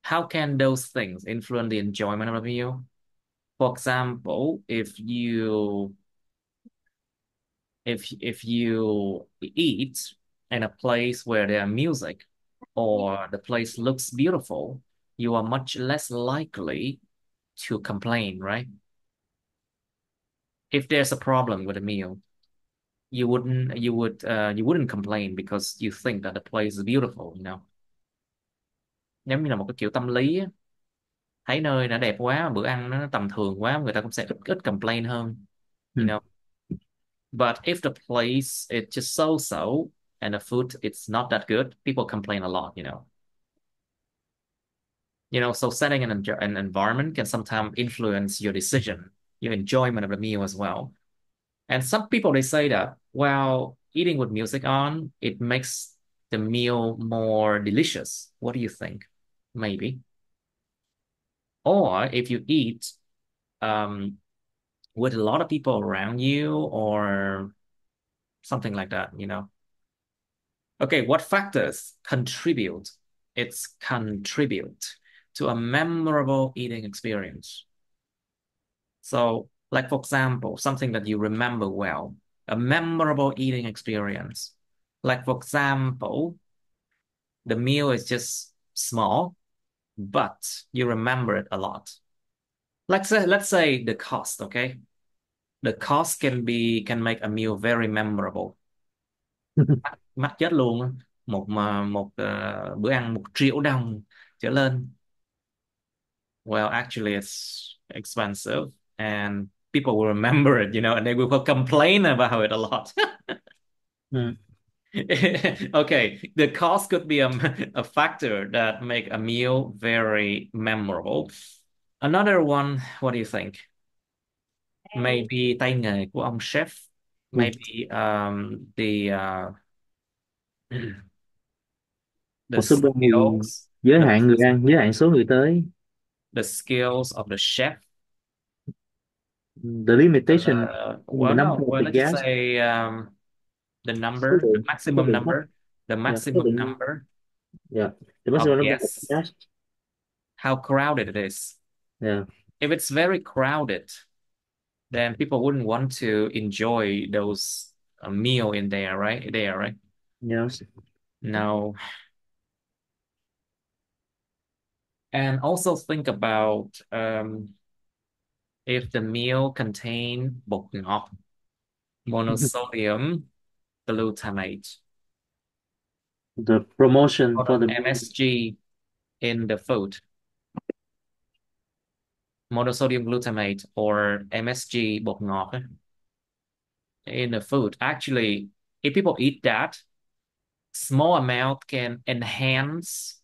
How can those things influence the enjoyment of a meal? For example, if you eat in a place where there are music or the place looks beautiful, you are much less likely to complain, right? If there's a problem with a meal, you wouldn't complain because you think that the place is beautiful. Giống như là một cái kiểu tâm lý á. Thấy nơi đã đẹp quá, bữa ăn nó tầm thường quá, người ta cũng sẽ ít ít complain hơn. You Ừ. know, but if the place is just so-so and the food it's not that good, people complain a lot. So setting an environment can sometimes influence your decision, your enjoyment of the meal as well. And some people they say that while eating with music on, it makes the meal more delicious. What do you think? Maybe. Or if you eat um, with a lot of people around you or something like that. Okay, what factors contribute? It's contribute to a memorable eating experience. So, like for example, something that you remember well, a memorable eating experience. Like for example, the meal is just small, but you remember it a lot. Let's say the cost, okay? The cost can make a meal very memorable. Mắc chết luôn á. Bữa ăn 1 triệu đồng trở lên. Well, actually, it's expensive, and people will remember it, and they will complain about it a lot. Ừ. Okay, the cost could be a factor that make a meal very memorable. Another one, what do you think? Maybe tay nghề của ông chef, Ừ. maybe the Một số bên thì skills, giới the hạn người ăn, giới hạn số người tới. the skills of the chef. The limitation in the Well, number no, of well, the let's just guests. say Số the lượng, số maximum lượng khách. number, the Yeah, số maximum lượng. number Yeah, the maximum of number of guests, guests. how crowded it is. Yeah. If it's very crowded, then people wouldn't want to enjoy those meal in there, right? There, right? Yes. No. And also think about if the meal contain bột ngọt, monosodium glutamate, The promotion or for the meal. MSG in the food, monosodium glutamate or MSG bột ngọt in the food. Actually, if people eat that, small amount can enhance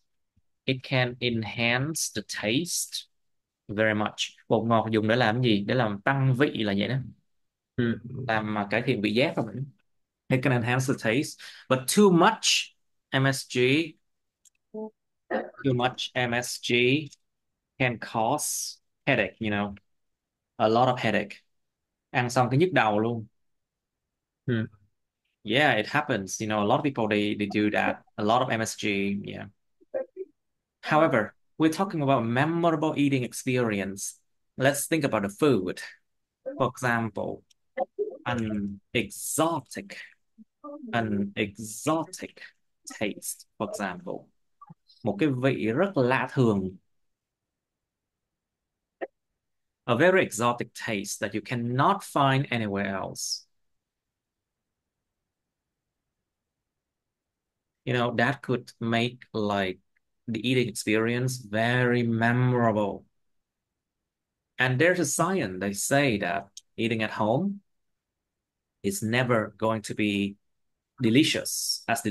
the taste very much. Bột ngọt dùng để làm gì? Để làm tăng vị là vậy đó. Ừ. Làm cải thiện vị giác không? It can enhance the taste, but MSG, too much MSG can cause headache, a lot of headache. Ăn xong cái nhức đầu luôn. Ừ. Yeah, it happens. A lot of people they do that. A lot of MSG, yeah. However, we're talking about memorable eating experience. Let's think about the food. For example, an exotic, an exotic taste, for example. Một cái vị rất lạ thường. A very exotic taste that you cannot find anywhere else. That could make like the eating experience very memorable. And there's a science, they say that eating at home is never going to be delicious as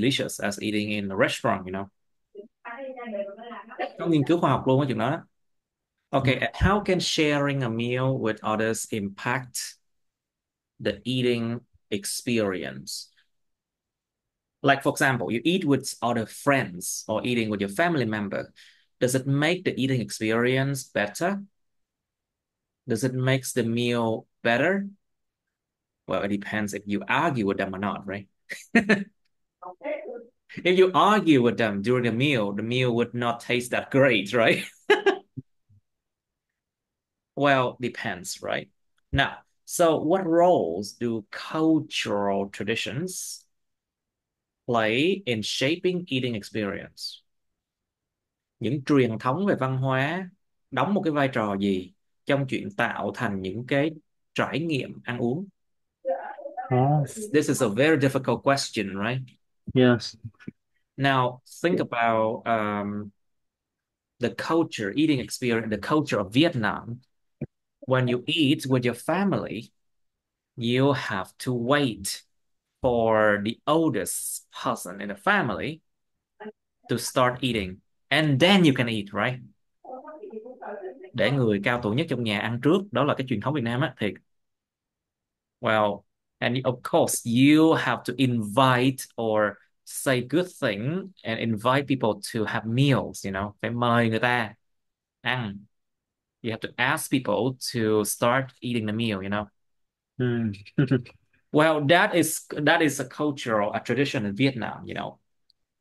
eating in a restaurant. Có nghiên cứu khoa học luôn á chuyện đó. Ừ. Okay, and how can sharing a meal with others impact the eating experience? Like, for example, you eat with other friends or eating with your family member. Does it make the eating experience better? Does it make the meal better? Well, it depends if you argue with them or not, right? If you argue with them during the meal would not taste that great, right? Well, depends, right? Now, so what roles do cultural traditions play in shaping eating experience? Những truyền thống về văn hóa đóng một cái vai trò gì trong chuyện tạo thành những cái trải nghiệm ăn uống? Oh, This is a very difficult question, right? yes. Now, think about the culture, eating experience, the culture of Vietnam. When you eat with your family, you have to wait for the oldest person in the family to start eating, and then you can eat, right? Để người cao tuổi nhất trong nhà ăn trước, đó là cái truyền thống Việt Nam á, thiệt. Well, and of course, you have to invite or say good thing and invite people to have meals, phải mời người ta ăn. You have to ask people to start eating the meal. Mm. Well, that is a tradition in Vietnam.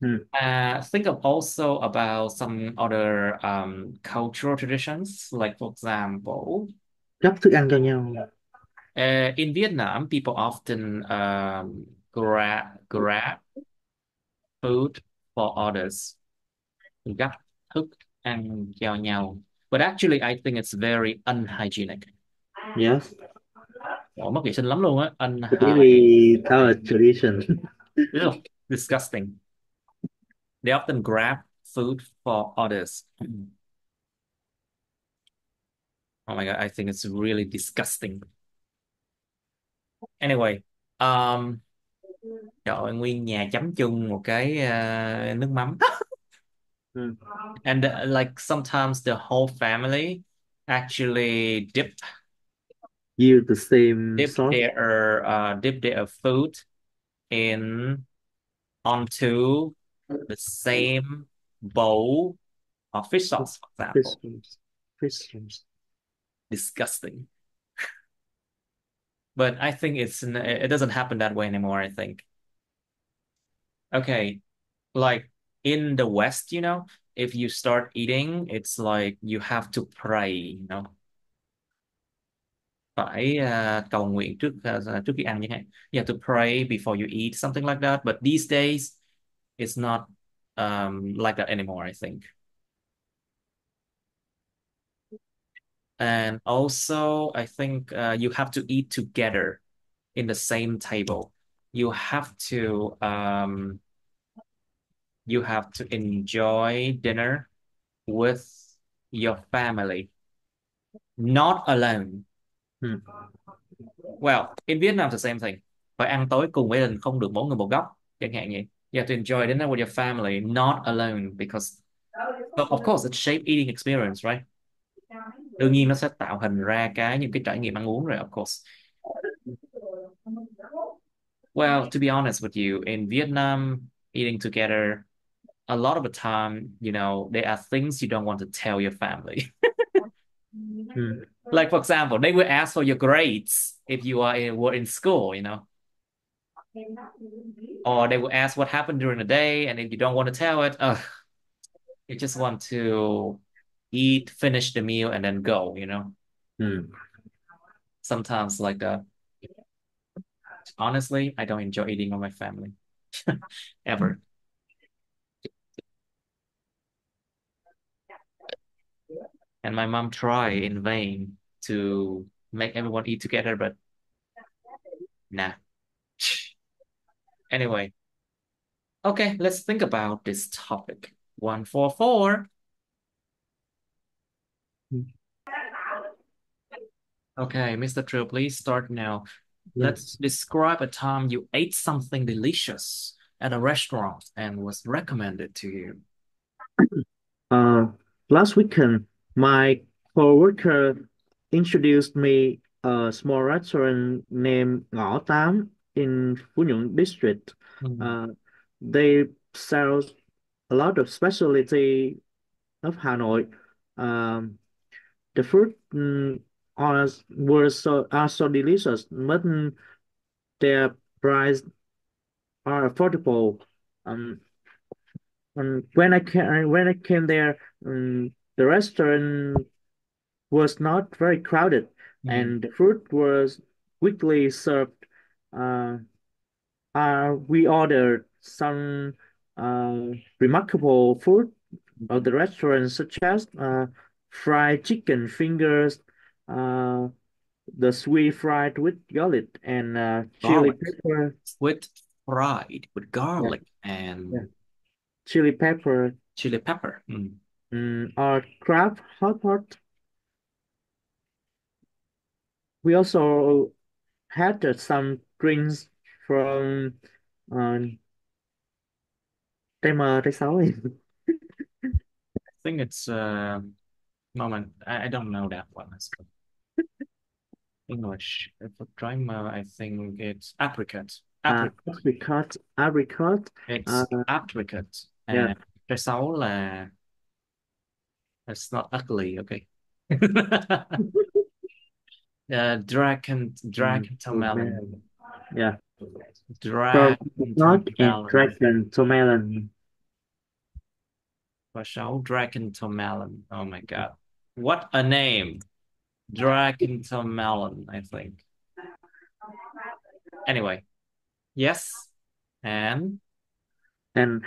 Mm. Think of also about some other cultural traditions, like for example, Gắp thức ăn cho nhau. in Vietnam, people often grab food for others, gắp thức ăn cho nhau. But actually, I think it's very unhygienic. Yes. Ủa, mất vệ sinh lắm luôn á, Maybe our tradition. Ugh, disgusting. They often grab food for others. Oh my God, I think it's really disgusting. Anyway, um, trời ơi, nguyên nhà chấm chung một cái nước mắm. Mm. And like sometimes the whole family actually Use the same dip sauce. their food in onto the same bowl of fish sauce, for example. Christmas. Christmas. Disgusting. But I think it doesn't happen that way anymore, I think. Okay, like in the West, if you start eating, it's like you have to pray. Phải cầu nguyện trước khi ăn chẳng hạn. You have to pray before you eat, something like that. But these days, it's not like that anymore, I think. And also, I think you have to eat together in the same table. You have to um, you have to enjoy dinner with your family, not alone. Mm. Well, in Vietnam, it's the same thing. Phải ăn tối cùng với gia đình, không được mỗi người một góc, chẳng hạn vậy. You have to enjoy dinner with your family, not alone, because so of course it shape eating experience, right? Đương nhiên nó sẽ tạo hình ra những cái trải nghiệm ăn uống rồi, of course. Well, to be honest with you, in Vietnam, eating together, a lot of the time, there are things you don't want to tell your family. Mm. Like, for example, they will ask for your grades if were in school. Or they will ask what happened during the day, and if you don't want to tell it, you just want to eat, finish the meal, and then go. Mm. Sometimes like that. Honestly, I don't enjoy eating with my family ever. And my mom tried in vain to make everyone eat together, but nah. Anyway, okay, let's think about this topic. 144. Okay, Mr. Trill, please start now. Let's Yes. describe a time you ate something delicious at a restaurant and was recommended to you. Uh, Last weekend, my coworker introduced me a small restaurant named Ngõ Tám in Phú Nhuận district. Mm. Uh, they sell a lot of specialty of Hanoi. Um, the food are so delicious, but their price are affordable. Um, when I came there, the restaurant was not very crowded, Mm. and the food was quickly served. Uh, we ordered some remarkable food of the restaurant, such as fried chicken fingers, uh, the sweet fried with garlic and chili Garlic. pepper. Squid fried with Yeah, garlic yeah, and chili pepper, chili pepper. Mm. or crab hot pot. We also had some drinks from uh, trái mờ trái sáu ấy. I think it's moment. I don't know that one. I suppose. English. For primer, I think it's apricot. Apricot. Apricot. Uh, It's apricot. yeah, And trái sáu là it's not ugly. Okay. Dragon to melon. melon. Yeah, so Dragon to not in melon. dragon to melon. Quả sấu Dragon to melon. Oh my God. What a name. Dragon to melon, I think. Anyway, yes. And And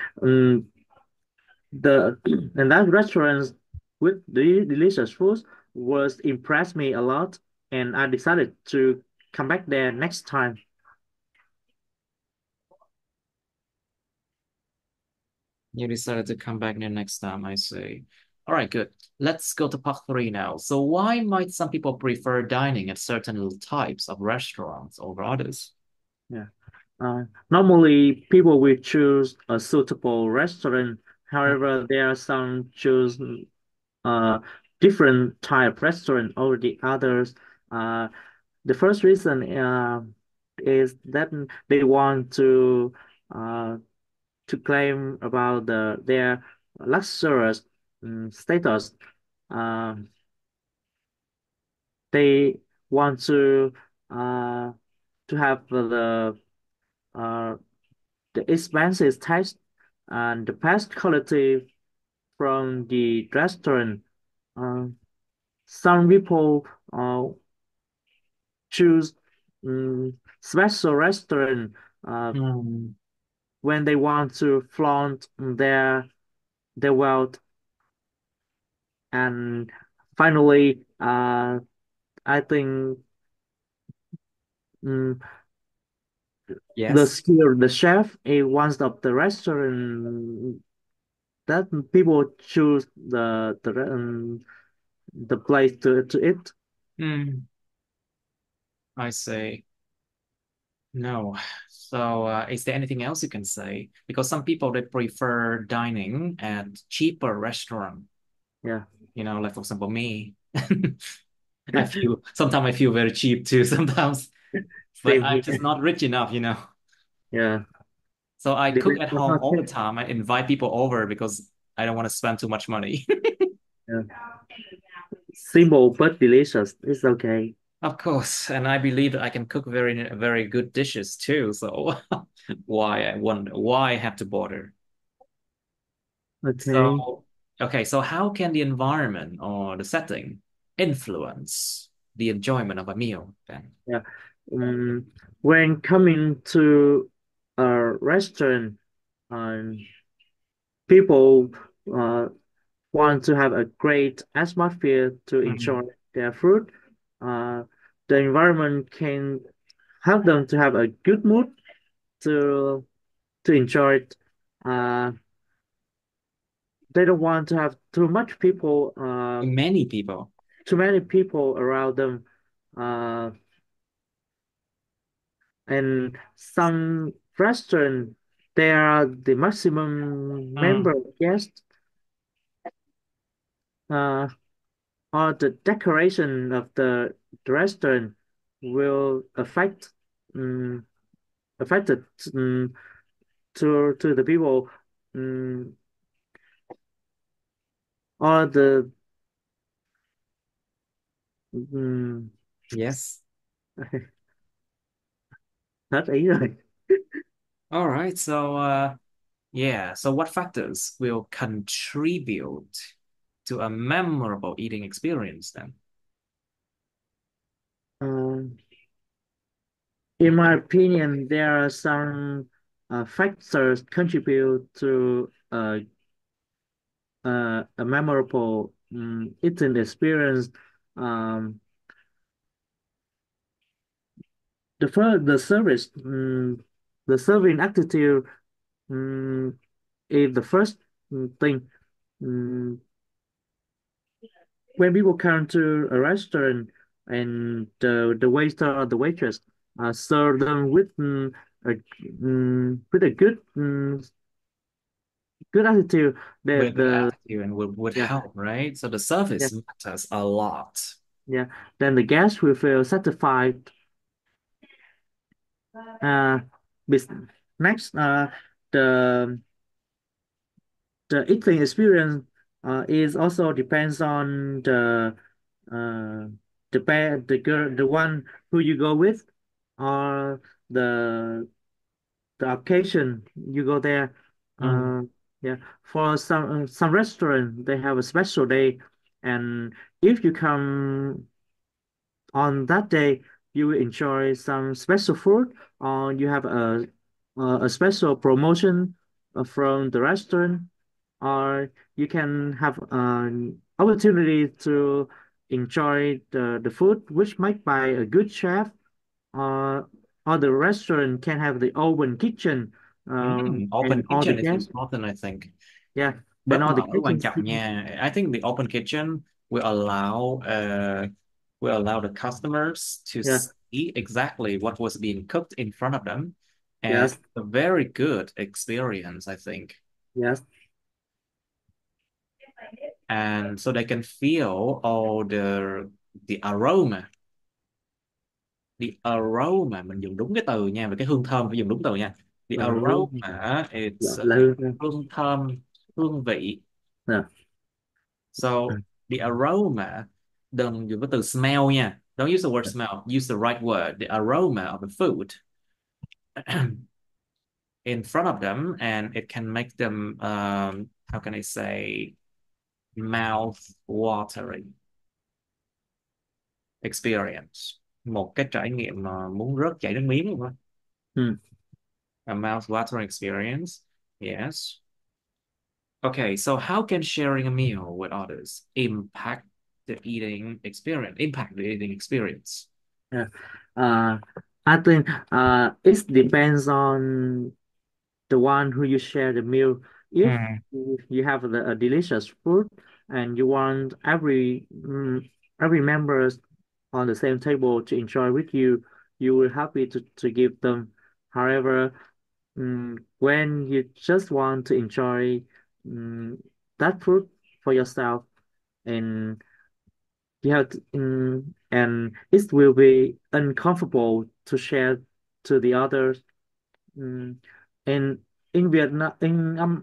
the and that restaurant with the delicious food was impressed me a lot, and I decided to come back there next time. you decided to come back here next time, I see. All right, good. Let's go to part three now. So why might some people prefer dining at certain types of restaurants over others? Yeah. Normally, people will choose a suitable restaurant. However, there are some choose uh different type restaurant over the others. Uh, the first reason is that they want uh to claim about their luxurious status. Um, they want uh to have uh the expensive taste and the best quality from the restaurant. Uh, some people choose special restaurant Hmm. when they want to flaunt their wealth. And finally, I think mm, Yes. the chef is one of the restaurant that people choose the place to eat. Hmm. I see. No. So, is there anything else you can say? Because some people they prefer dining at cheaper restaurant. Yeah, Like for example, me. Sometimes I feel very cheap too, sometimes, but same I'm just here. not rich enough. Yeah, So I cook depends at on home how all the cheap. time. I invite people over because I don't want to spend too much money. Yeah. Simple but delicious. It's okay. Of course, and I believe that I can cook very, very good dishes too. So why I have to bother? Okay. So, okay, so how can the environment or the setting influence the enjoyment of a meal then? Yeah. Um, when coming to a restaurant, um, people uh, want to have a great atmosphere to Mhm. enjoy their food. Uh, the environment can help them to have a good mood to enjoy it. Uh, they don't want to have Many people. too many people around them. Uh, and some restaurant, there are the maximum member Mm. guests, uh, or the decoration of the restaurant will um, affect it to the people, um, or the um, Yes. hết ý rồi. All right. So Yeah, so what factors will contribute to a memorable eating experience then? Um, in my opinion, there are some factors contribute to a memorable eating experience. Um, the service, the serving attitude mm, is the first thing. Mm, when people come to a restaurant and the waiter or the waitress serve them a, with a good attitude, With good the attitude and would yeah help, right? So the yeah service matters a lot. yeah, then the guest will feel satisfied. Uh, bes- Next, the the eating experience is also depends on uh the girl, the one who you go with, or the the occasion you go there. Mm. Uh, yeah, for some restaurant they have a special day, and if you come on that day, you will enjoy some special food, or you have a special promotion from the restaurant, or you can have an opportunity to enjoy the food which made by a good chef, or the restaurant can have the open kitchen, and Open all the kitchen is guests, important, I think. yeah, and Bếp all the mở quan kitchens, trọng nha. I think the open kitchen will allow will allow the customers to yeah, see exactly what was being cooked in front of them, and yes, a very good experience, I think. yes, And so they can feel all the aroma. The aroma, mình dùng đúng cái từ nha, và cái hương thơm phải dùng đúng từ nha. The là hương, aroma, it's là hương, hương thơm, hương vị. yeah. So the aroma, đừng dùng cái từ smell nha. Don't use the word smell. Use the right word. The aroma of the food in front of them, and it can make them, how can I say, mouth watering experience. Một cái trải nghiệm mà muốn rớt chảy nước miếng luôn á. Ừ. A mouth watering experience. Yes. Okay, so how can sharing a meal with others impact the eating experience? Impact the eating experience. Yeah. Uh, I think it depends on the one who you share the meal. If Mm. you have a delicious food and you want every members on the same table to enjoy with you, you will happy to give them. However, when you just want to enjoy mm, that food for yourself, and you have to, and it will be uncomfortable to share to the others. Mm, and in Vietnam,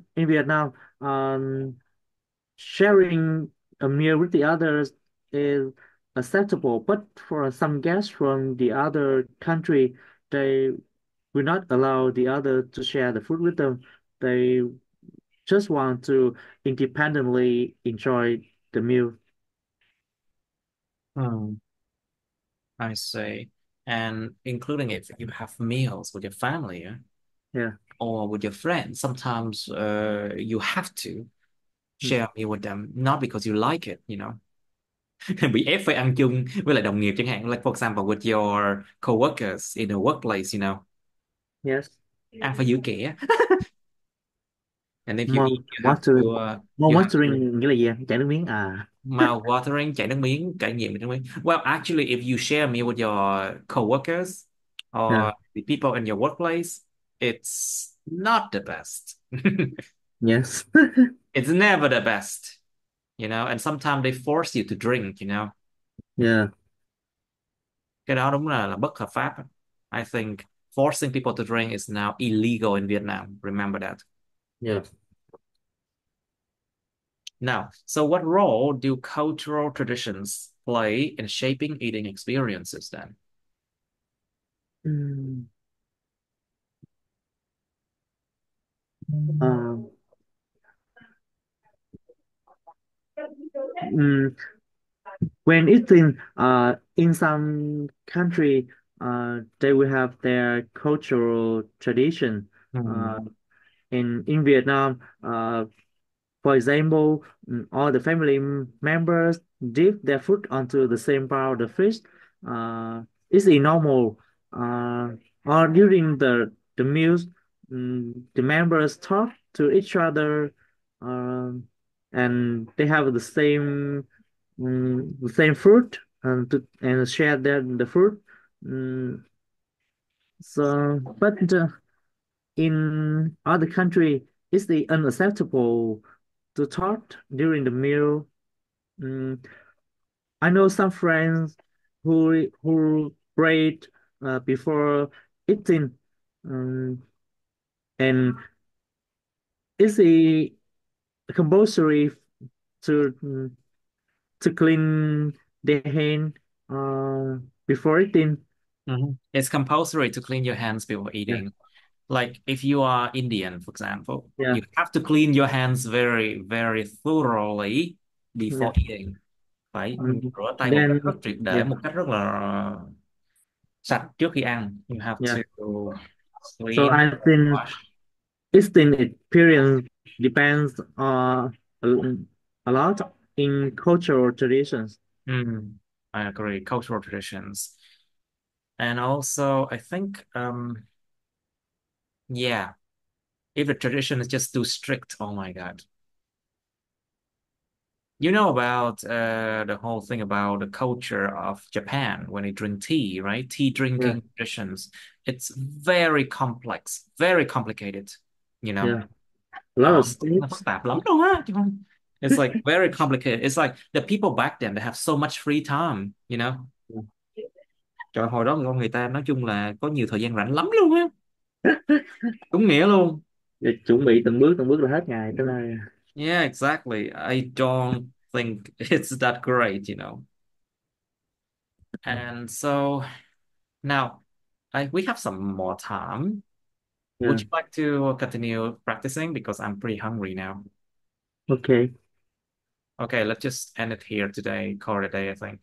sharing a meal with the others is acceptable, but for some guests from the other country, they will not allow the other to share the food with them. They just want to independently enjoy the meal. Hmm, I see. And including if you have meals with your family, yeah, Yeah. or with your friends, sometimes you have to Mm. share a meal with them, not because you like it, you know. Bị ép phải ăn chung với lại đồng nghiệp chẳng hạn. Like for example, with your coworkers in a workplace, you know. Yes. Ăn phải giữ kẻ. And if you More eat, watering. More you have to watering nghĩa là gì ạ? Chảy nước miếng à? mouth watering, chảy nước miếng, trải nghiệm chảy nước miếng. Well, actually, if you share a meal with your coworkers Yeah. or the people in your workplace, it's not the best. Yes. It's never the best, you know, and sometimes they force you to drink, you know. Yeah. Cái đó đúng là bất hợp pháp. I think forcing people to drink is now illegal in Vietnam. Remember that. Yeah. Now, so what role do cultural traditions play in shaping eating experiences then? Mm. Um, mm, when eating, in some country, they will have their cultural tradition. Uh, Hmm. in Vietnam, for example, all the family members dip their food onto the same part of the fish. It's normal. Uh, or during the meals, the members talk to each other, um, and they have the same fruit and share the fruit. Mm, but in other country, it's the unacceptable to talk during the meal. Mm, I know some friends who prayed before eating, um, and it's a compulsory to to clean their hand before eating. Mhm. It's compulsory to clean your hands before Yeah, eating. Like if you are Indian, for example, yeah, you have to clean your hands very, very thoroughly before yeah. eating. Phải rửa tay một cách Then rất triệt để, yeah, một cách rất là sạch trước khi ăn. You have yeah. to So clean, I think wash. eating experience depends a, a lot in cultural traditions. Mm, I agree. Cultural traditions. And also, I think, yeah, if the tradition is just too strict, oh my God. You know about the whole thing about the culture of Japan when they drink tea, right? Tea Yeah, drinking traditions. It's very complex, very complicated, you know. yeah. A lot of Nó steps. phức tạp lắm luôn á. Chứ không- It's like very complicated. It's like the people back then they have so much free time, you know. Trời hồi đó con người ta nói chung là có nhiều thời gian rảnh lắm luôn á. Đúng nghĩa luôn. Để chuẩn bị từng bước là hết ngày tới nay. Yeah, exactly. I don't think it's that great, you know. And so now we have some more time. Would Yeah. you like to continue practicing? Because I'm pretty hungry now. Okay. Okay, let's just end it here today. Call it a day, I think.